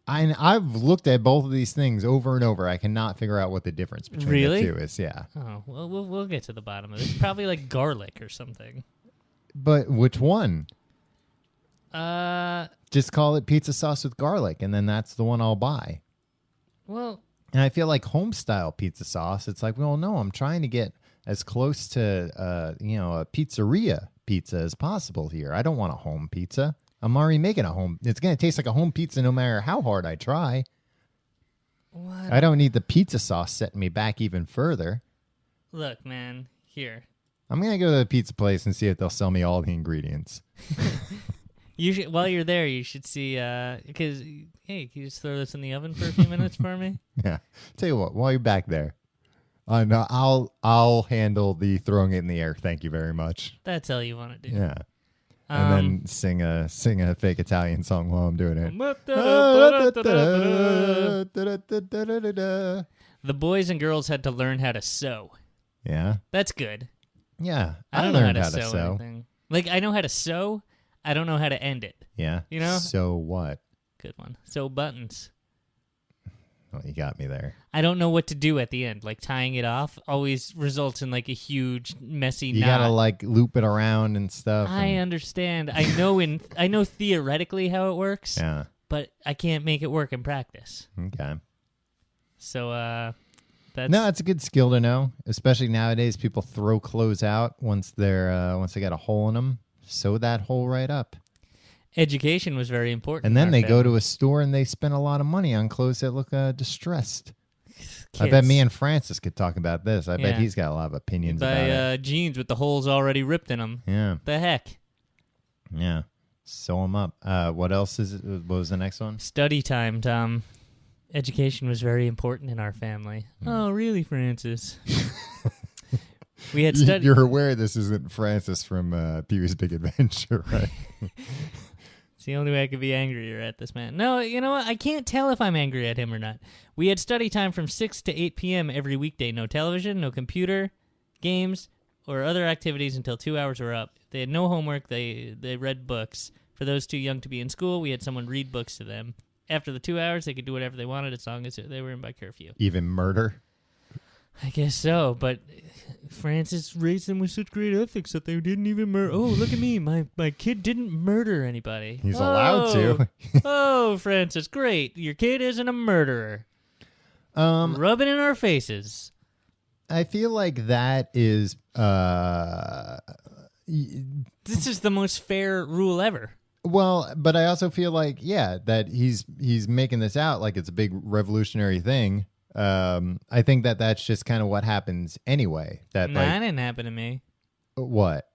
I've looked at both of these things over and over. I cannot figure out what the difference between Really? the two is. Yeah. Oh, well, we'll get to the bottom of it. Probably like garlic or something. But which one? Well, Just call it pizza sauce with garlic, and then that's the one I'll buy. And I feel like home style pizza sauce, it's like, well, no, I'm trying to get as close to a pizzeria pizza as possible here. I don't want a home pizza. I'm already making a home. It's going to taste like a home pizza no matter how hard I try. what? I don't need the pizza sauce setting me back even further. Look, man, here. I'm going to go to the pizza place and see if they'll sell me all the ingredients. You should, while you're there, you should see, because, hey, can you just throw this in the oven for a few minutes for me? Yeah. Tell you what, while you're back there, no, I'll handle the throwing it in the air. Thank you very much. That's all you want to do. Yeah. And then sing a fake Italian song while I'm doing it. The boys and girls had to learn how to sew. Yeah. That's good. Yeah. I don't know how learned to sew anything. Like, I know how to sew. I don't know how to end it. Yeah. You know? So what? Good one. Sew buttons. Well, you got me there. I don't know what to do at the end. Like, tying it off always results in, like, a huge, messy You knot. gotta like loop it around and stuff. I understand. I know theoretically how it works, Yeah. but I can't make it work in practice. Okay. So, that's... No, it's a good skill to know, especially nowadays. People throw clothes out once they got a hole in them. Sew that hole right up. Education was very important. And then in they our go family. to a store and they spend a lot of money on clothes that look distressed. I bet Kids. me and Francis could talk about this. I bet Yeah. he's got a lot of opinions about it. Buy jeans with the holes already ripped in them. Yeah. The heck? Yeah. Sew them up. What else is it? What was the next one? Study time, Tom. Education was very important in our family. Oh, really, Francis? We had studied. You're aware this isn't Francis from Pee-wee's Big Adventure, right? It's the only way I could be angrier at this man. No, you know what? I can't tell if I'm angry at him or not. We had study time from 6 to 8 p.m. every weekday. No television, no computer, games, or other activities until 2 hours were up. They had no homework. They read books. For those too young to be in school, we had someone read books to them. After the 2 hours, they could do whatever they wanted as long as they were in by curfew. Even murder? I guess so, but Francis raised them with such great ethics that they didn't even murder. Oh, look at me. My kid didn't murder anybody. He's allowed to. Oh, Francis, great. Your kid isn't a murderer. Rub it in our faces. I feel like that is... This is the most fair rule ever. Well, but I also feel like, that he's making this out like it's a big revolutionary thing. I think that's just kind of what happens anyway. That didn't happen to me. What?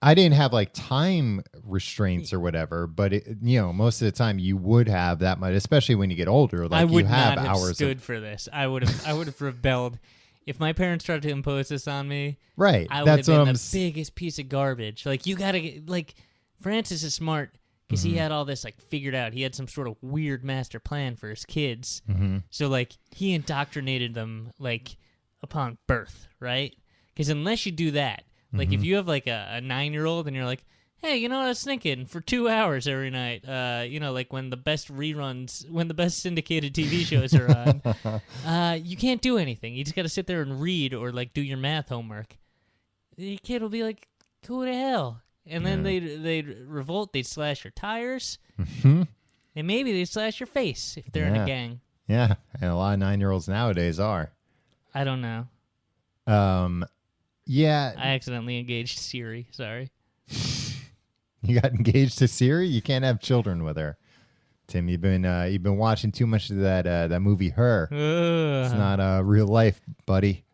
I didn't have like time restraints or whatever, but most of the time you would have that much, especially when you get older. Like I would you have not have hours stood for this. I would have rebelled if my parents tried to impose this on me. Right. I would have been the biggest piece of garbage. Like you gotta get, like Francis is smart. Because he had all this, like, figured out. He had some sort of weird master plan for his kids. Mm-hmm. So, like, he indoctrinated them, like, upon birth, right? Because unless you do that, like, if you have, like, a 9-year-old and you're like, hey, you know what I was thinking? For 2 hours every night, like, when the best syndicated TV shows are on, you can't do anything. You just got to sit there and read or, like, do your math homework. Your kid will be like, go to hell. And then they'd revolt. They'd slash your tires. Mm-hmm. And maybe they'd slash your face if they're in a gang. Yeah, and a lot of 9-year-olds nowadays are. I don't know. Yeah. I accidentally engaged Siri. Sorry. You got engaged to Siri? You can't have children with her. Tim, you've been watching too much of that movie Her. It's not real life, buddy.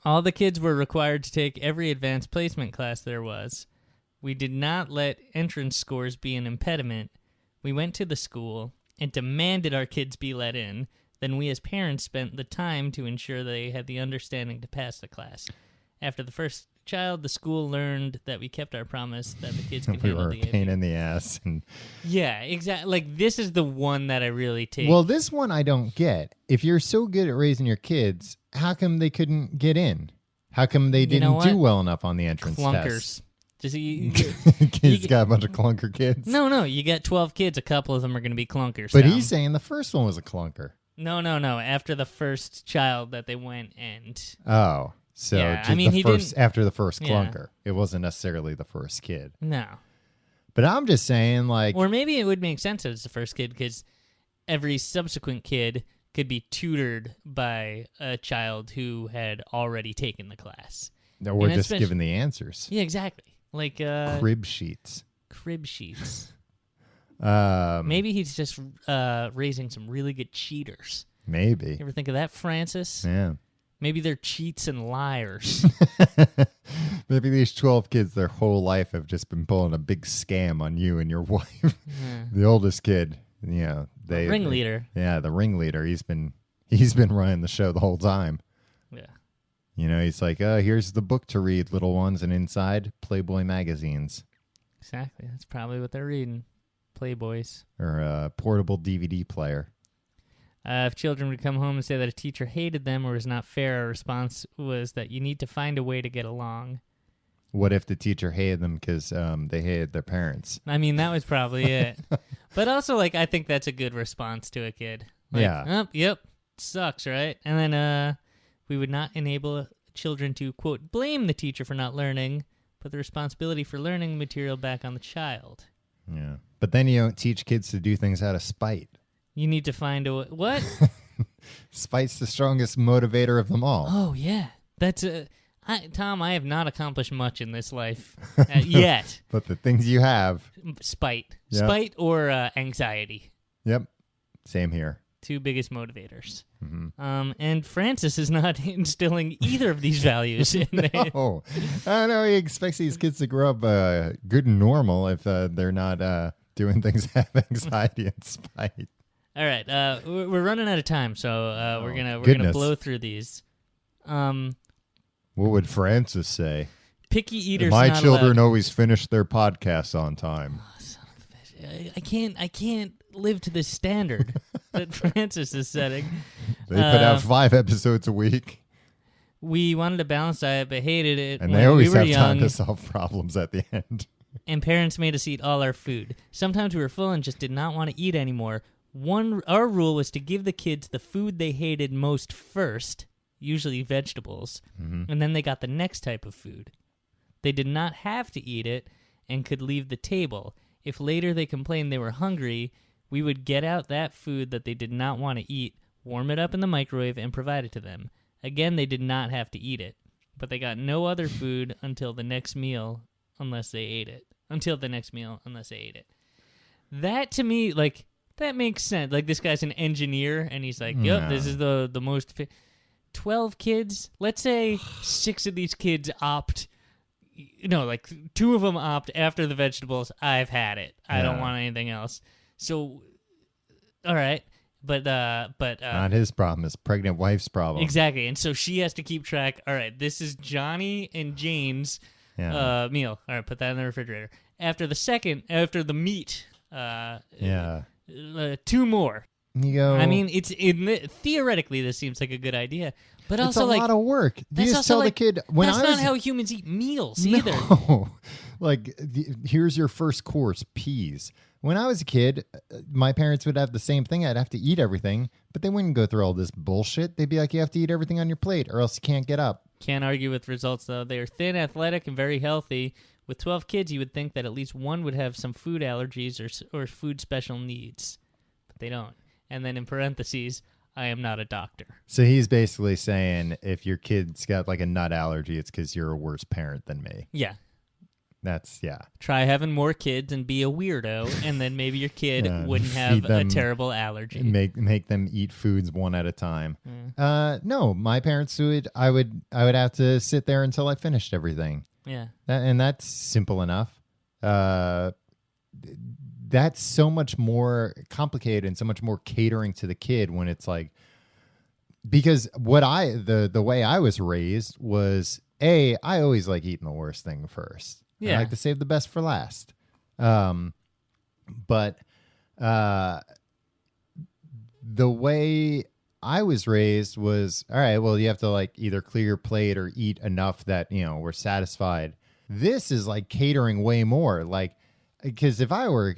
All the kids were required to take every advanced placement class there was. We did not let entrance scores be an impediment. We went to the school and demanded our kids be let in. Then we as parents spent the time to ensure they had the understanding to pass the class. After the first child, the school learned that we kept our promise that the kids could handle the We were a pain in the ass. Yeah, exactly. Like, this is the one that I really take. Well, this one I don't get. If you're so good at raising your kids, how come they couldn't get in? How come they didn't do well enough on the entrance test? He's got a bunch of clunker kids. No. You got 12 kids. A couple of them are going to be clunkers. But he's saying the first one was a clunker. No. After the first child that they went and... Oh. So yeah, after the first clunker. It wasn't necessarily the first kid. No. But I'm just saying, like... Or maybe it would make sense as the first kid because every subsequent kid could be tutored by a child who had already taken the class. Or just given the answers. Yeah, exactly. Like crib sheets. Maybe he's just raising some really good cheaters. Maybe. You ever think of that, Francis? Yeah. Maybe they're cheats and liars. Maybe these 12 kids their whole life have just been pulling a big scam on you and your wife. Yeah. The oldest kid, the ringleader. The ringleader. He's been running the show the whole time. Yeah. He's like, here's the book to read, little ones, and inside, Playboy magazines. Exactly. That's probably what they're reading. Playboys. Or a portable DVD player. If children would come home and say that a teacher hated them or was not fair, our response was that you need to find a way to get along. What if the teacher hated them because they hated their parents? I mean, that was probably it. But also, like, I think that's a good response to a kid. Like, yeah. Yep. Sucks, right? And then, we would not enable children to, quote, blame the teacher for not learning, put the responsibility for learning material back on the child. Yeah. But then you don't teach kids to do things out of spite. You need to find a... What? Spite's the strongest motivator of them all. Oh, yeah. That's Tom, I have not accomplished much in this life yet. But the things you have... Spite. Yep. Spite or anxiety. Yep. Same here. Two biggest motivators. Mm-hmm. And Francis is not instilling either of these values in there. No. I don't know. He expects these kids to grow up good and normal if they're not doing things that have anxiety and spite. All right. We're running out of time, so we're gonna blow through these. What would Francis say? Picky eaters. My not children allowed. always finish their podcasts on time. Oh, son of a bitch. I can't live to this standard that Francis is setting. They put out 5 episodes a week. We wanted a balanced diet, but hated it And when they always we were have young. time to solve problems at the end. And parents made us eat all our food. Sometimes we were full and just did not want to eat anymore. Our rule was to give the kids the food they hated most first, usually vegetables, and then they got the next type of food. They did not have to eat it and could leave the table. If later they complained they were hungry, we would get out that food that they did not want to eat, warm it up in the microwave, and provide it to them. Again, they did not have to eat it, but they got no other food until the next meal unless they ate it. That, to me, like, that makes sense. Like, this guy's an engineer, and he's like, yep, this is the most... 12 kids? Let's say 6 of these kids opt... like 2 of them opt after the vegetables. I've had it. I don't want anything else. So, all right. But not his problem. His pregnant wife's problem. Exactly. And so she has to keep track. All right, this is Johnny and Jane's meal. All right, put that in the refrigerator. After the meat, 2 more. You go. I mean, theoretically this seems like a good idea, but It's also a lot of work. You just tell the kid when that's I was not how humans eat meals either. No. Like, here's your first course, peas. When I was a kid, my parents would have the same thing. I'd have to eat everything, but they wouldn't go through all this bullshit. They'd be like, you have to eat everything on your plate or else you can't get up. Can't argue with results, though. They are thin, athletic, and very healthy. With 12 kids, you would think that at least one would have some food allergies or food special needs, but they don't. And then in parentheses, I am not a doctor. So he's basically saying if your kid's got like a nut allergy, it's because you're a worse parent than me. Yeah. Yeah. Try having more kids and be a weirdo, and then maybe your kid wouldn't have a terrible allergy. Make them eat foods one at a time. No, my parents I would have to sit there until I finished everything. Yeah. And that's simple enough. That's so much more complicated and so much more catering to the kid when it's like, because the way I was raised was I always like eating the worst thing first. Yeah. I like to save the best for last. But the way I was raised was, all right, well, you have to like either clear your plate or eat enough that, we're satisfied. This is like catering way more. Like, because if I were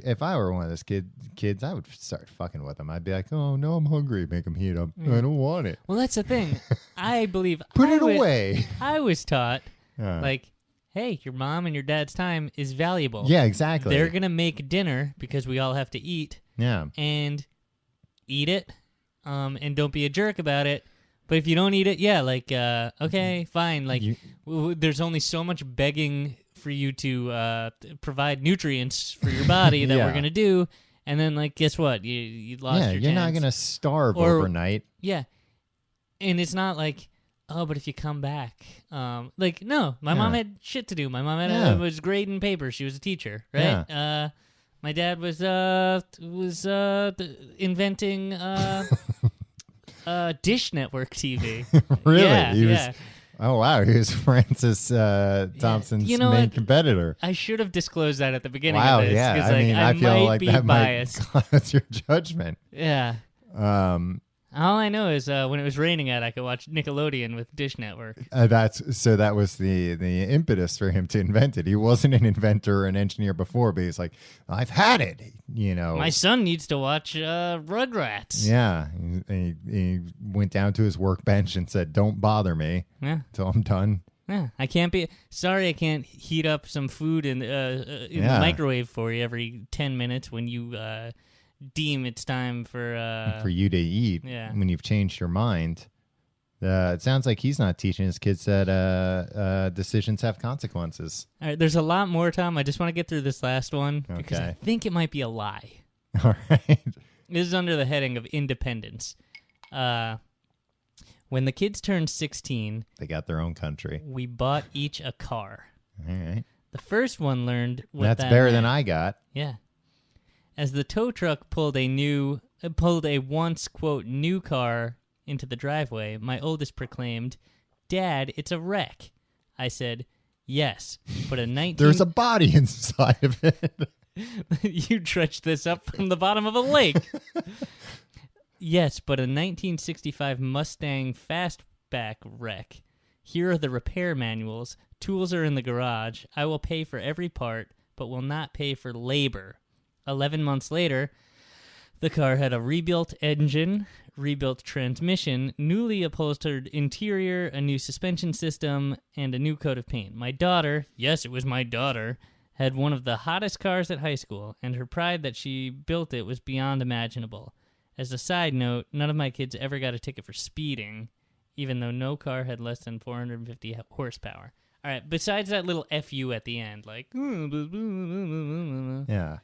one of those kids, I would start fucking with them. I'd be like, oh no, I'm hungry. Make them heat up. I don't want it. Well, that's the thing. I believe Put it away. I was taught like, hey, your mom and your dad's time is valuable. Yeah, exactly. They're going to make dinner because we all have to eat. Yeah. And eat it. And don't be a jerk about it. But if you don't eat it, okay, fine. Like, there's only so much begging for you to provide nutrients for your body that we're going to do. And then, like, guess what? You lost your chance. You're not going to starve overnight. Yeah. And it's not like, oh, but if you come back. No, my mom had shit to do. My mom was grading papers. She was a teacher, right? Yeah. My dad was inventing Dish Network TV. Really? Yeah, Oh, wow. He was Francis Thompson's main competitor. I should have disclosed that at the beginning Wow, of this. yeah. Like, I mean, I feel like be that biased. might cloud your judgment. Yeah. All I know is when it was raining out, I could watch Nickelodeon with Dish Network. That was the impetus for him to invent it. He wasn't an inventor or an engineer before, but he's like, I've had it, My son needs to watch Rugrats. Yeah. He went down to his workbench and said, don't bother me until I'm done. Yeah, I can't heat up some food in the microwave for you every 10 minutes when you deem it's time for you to eat when you've changed your mind. It sounds like he's not teaching his kids that decisions have consequences. All right, there's a lot more, Tom. I just want to get through this last one because I think it might be a lie. All right. This is under the heading of independence. When the kids turned 16... They got their own country. We bought each a car. All right. The first one learned what That's that better meant. than I got. Yeah. As the tow truck pulled a once, quote, new car into the driveway, my oldest proclaimed, Dad, it's a wreck. I said, yes, but a 19... There's a body inside of it. You dredged this up from the bottom of a lake. Yes, but a 1965 Mustang Fastback wreck. Here are the repair manuals. Tools are in the garage. I will pay for every part, but will not pay for labor. 11 months later, the car had a rebuilt engine, rebuilt transmission, newly upholstered interior, a new suspension system, and a new coat of paint. My daughter, yes, it was my daughter, had one of the hottest cars at high school, and her pride that she built it was beyond imaginable. As a side note, none of my kids ever got a ticket for speeding, even though no car had less than 450 horsepower. All right, besides that little FU at the end, like... Yeah.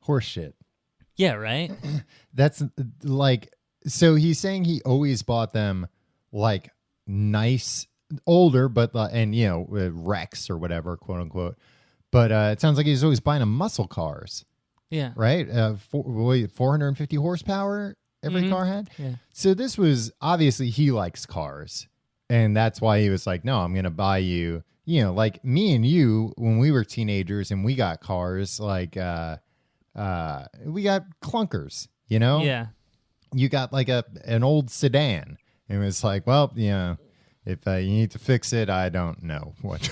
Horse shit. Yeah, right? That's like... So he's saying he always bought them, like, nice, older, but... and, you know, wrecks or whatever, quote unquote. But it sounds like he's always buying them muscle cars. Yeah. Right? 450 horsepower every car had? Yeah. So this was, obviously, he likes cars. And that's why he was like, no, I'm going to buy you, you know, like me and you, when we were teenagers and we got cars, like, we got clunkers, you know? Yeah. You got like an old sedan. And it was like, well, you know, if you need to fix it, I don't know what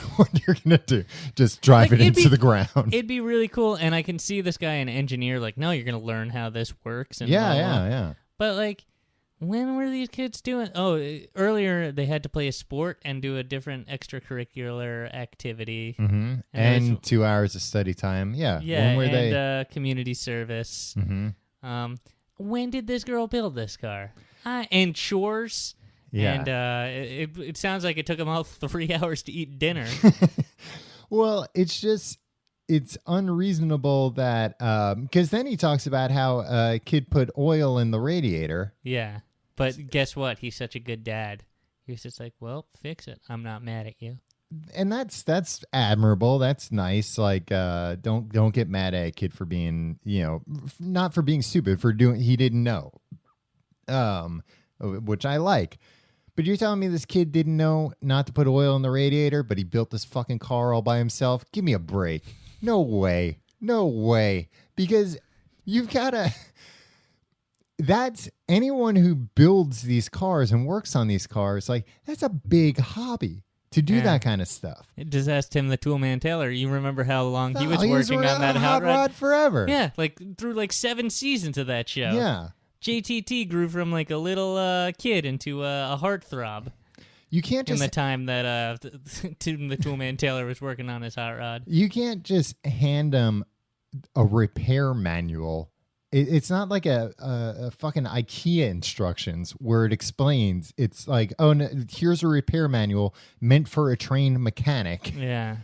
you're going to do. Just drive Like, it into the ground. It'd be really cool. And I can see this guy, an engineer, like, no, you're going to learn how this works. And blah, blah, blah. Yeah. But, like, when were these kids doing? Oh, earlier they had to play a sport and do a different extracurricular activity. Mm-hmm. And 2 hours of study time. Yeah. Yeah, When were and they? Community service. Mm-hmm. When did this girl build this car? And chores. Yeah. And it sounds like it took them all 3 hours to eat dinner. Well, it's unreasonable that, because then he talks about how a kid put oil in the radiator. Yeah. But guess what? He's such a good dad. He was just like, well, fix it. I'm not mad at you. And that's admirable. That's nice. Like, don't get mad at a kid for being, you know, not for being stupid, for doing, he didn't know, which I like. But you're telling me this kid didn't know not to put oil in the radiator, but he built this fucking car all by himself? Give me a break. No way. No way. Because you've got to... That's anyone who builds these cars and works on these cars, like, that's a big hobby to do that kind of stuff. Just ask Tim the Toolman Taylor. You remember how long he was working on that hot rod forever. Yeah, like through like 7 seasons of that show. Yeah. JTT grew from like a little kid into a heartthrob. You can't just... In the time that Tim the Toolman Taylor was working on his hot rod. You can't just hand him a repair manual. It's not like a fucking IKEA instructions where it explains. It's like, oh, no, here's a repair manual meant for a trained mechanic. Yeah.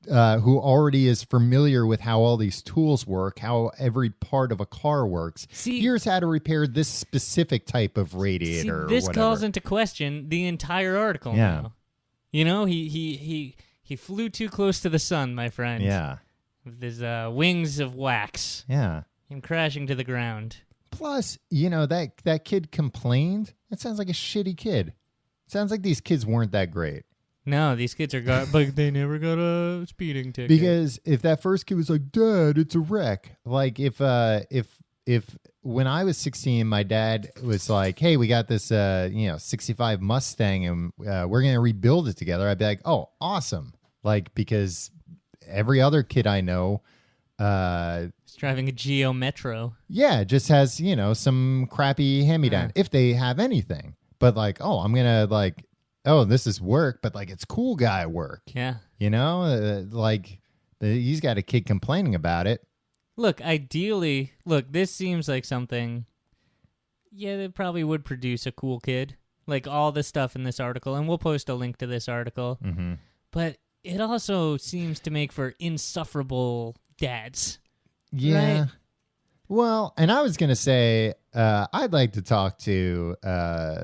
Who already is familiar with how all these tools work, how every part of a car works. See, here's how to repair this specific type of radiator. This or whatever. calls into question the entire article now. You know, he flew too close to the sun, my friend. Yeah. With his wings of wax. Yeah. Him crashing to the ground. Plus, you know, that kid complained. That sounds like a shitty kid. It sounds like these kids weren't that great. No, these kids are but they never got a speeding ticket. Because if that first kid was like, Dad, it's a wreck. Like if when I was 16, my dad was like, hey, we got this 65 Mustang and we're gonna rebuild it together, I'd be like, oh, awesome. Like, because every other kid I know it's driving a Geo Metro. Yeah, just has, you know, some crappy hand-me-down, if they have anything. But like, oh, I'm gonna like, oh, this is work, but like it's cool guy work. Yeah. You know, he's got a kid complaining about it. Look, this seems like something, that probably would produce a cool kid. Like all the stuff in this article, and we'll post a link to this article. Mm-hmm. But it also seems to make for insufferable dads. Yeah. Right? Well, and I was going to say, I'd like to talk to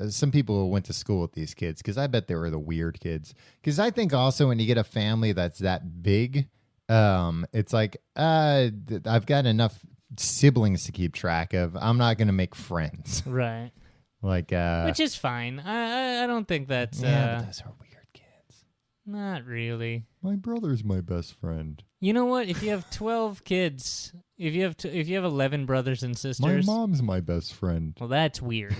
some people who went to school with these kids, because I bet they were the weird kids. Because I think also when you get a family that's that big, it's like, I've got enough siblings to keep track of. I'm not going to make friends. Right. Like, which is fine. I don't think that's but those are weird kids. not really. My brother's my best friend. You know what? If you have 12 kids, if you have 11 brothers and sisters, My mom's my best friend. well, that's weird.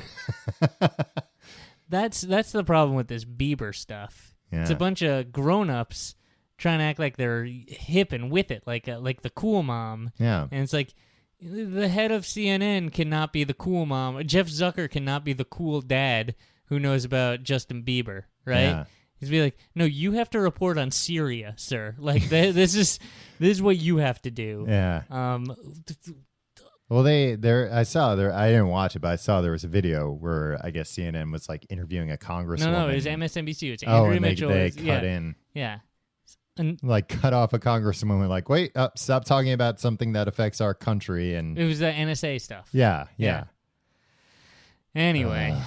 That's the problem with this Bieber stuff. Yeah. It's a bunch of grown-ups trying to act like they're hip and with it, like the cool mom. Yeah. And it's like the head of CNN cannot be the cool mom. Jeff Zucker cannot be the cool dad who knows about Justin Bieber, right? Yeah. He's be like, no, you have to report on Syria, sir. Like this is what you have to do. Yeah. Well, I didn't watch it, but I saw there was a video where I guess CNN was like interviewing a congresswoman. No, it was MSNBC. It's Andrea and Mitchell. they cut in. Yeah. And Like cut off a congresswoman, like, wait, stop talking about something that affects our country. And it was the NSA stuff. yeah. Anyway,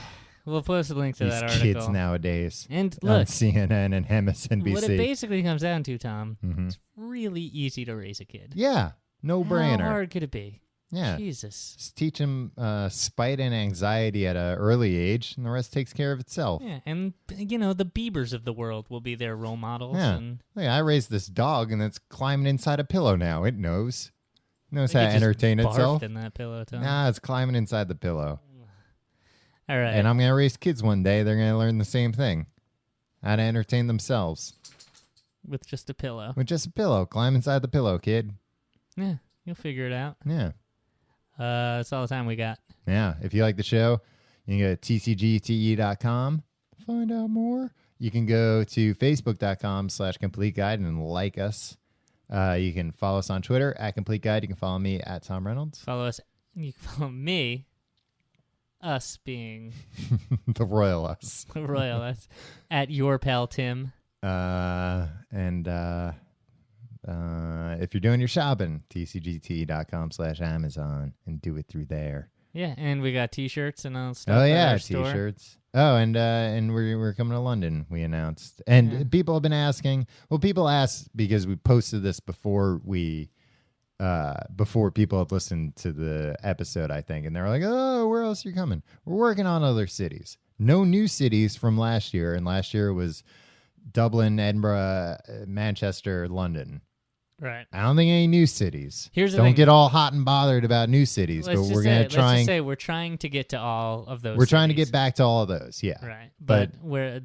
we'll post a link to These that article. kids nowadays And on look, CNN and MSNBC. what it basically comes down to, Tom, Mhm. it's really easy to raise a kid. Yeah, no brainer. How hard could it be? Yeah, Jesus. just teach them spite and anxiety at an early age, and the rest takes care of itself. Yeah, and the Biebers of the world will be their role models. Yeah. And Look, I raised this dog, and it's climbing inside a pillow now. It knows I how think to it just entertain barfed itself. in that pillow, Tom. Nah, it's climbing inside the pillow. All right. And I'm gonna raise kids one day. They're gonna learn the same thing, how to entertain themselves with just a pillow. with just a pillow. Climb inside the pillow, kid. Yeah, you'll figure it out. Yeah. That's all the time we got. Yeah, if you like the show, you can go to tcgte.com to find out more. You can go to facebook.com/complete guide and like us. You can follow us on Twitter @complete guide. You can follow me @Tom Reynolds. Follow us. You can follow me. Us being The royal us. royal us at your pal Tim. If you're doing your shopping, tcgt.com/Amazon and do it through there. Yeah, and we got T-shirts and all stuff. Oh at yeah, our store. T-shirts. Oh, and we're coming to London. We announced, and Yeah. people have been asking. Well, people asked because we posted this before people had listened to the episode, I think, and they were like, "Oh, where else are you coming?" We're working on other cities. No new cities from last year, and last year was Dublin, Edinburgh, Manchester, London. Right. I don't think any new cities. Here's the don't thing. get all hot and bothered about new cities, but we're gonna Let's try. just say we're trying to get to all of those. We're trying to cities. get back to all of those. Yeah. Right, But- we're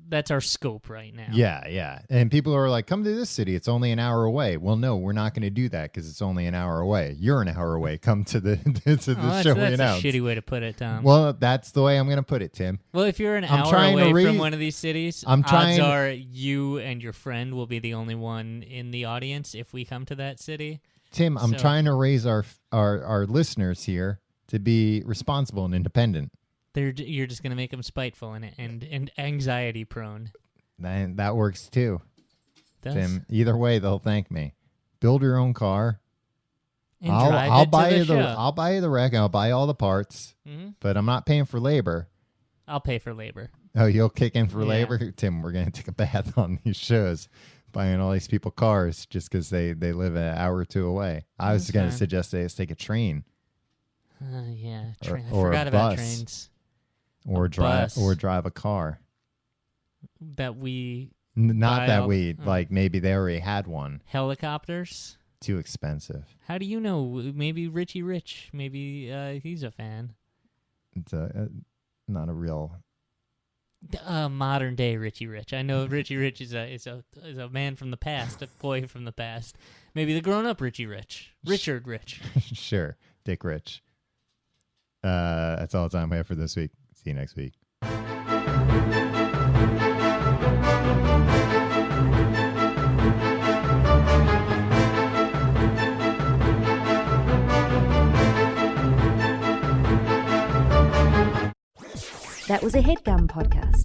that's our scope right now. Yeah. And people are like, come to this city. It's only an hour away. Well, no, we're not going to do that because it's only an hour away. You're an hour away. Come to the show we That's a announced. shitty way to put it, Tom. Well, that's the way I'm going to put it, Tim. Well, if you're an I'm hour trying to away from read- one of these cities, I'm trying- odds are you and your friend will be the only one in the audience if we come to that city. Tim, I'm So- trying to raise our listeners here to be responsible and independent. You're just going to make them spiteful and anxiety prone. That works too, Does. Tim. Either way, they'll thank me. Build your own car. And I'll drive buy it you to the show. I'll buy you the wreck. And I'll buy all the parts, but I'm not paying for labor. I'll pay for labor. Oh, you'll kick in for Yeah. labor? Tim, we're going to take a bath on these shows, buying all these people cars just because they live an hour or two away. I was That's going to fine. suggest they just take a train Yeah, Or- I or a forgot about bus. trains. or bus. drive a car. That we Not Buy that all- we, like maybe they already had one. helicopters. Too expensive. How do you know? Maybe Richie Rich. Maybe he's a fan. It's not a real... Modern day Richie Rich. I know Richie Rich is a man from the past, a boy from the past. Maybe the grown up Richie Rich, Richard Rich. Sure, Dick Rich. That's all the time we have for this week. See you next week. That was a HeadGum podcast.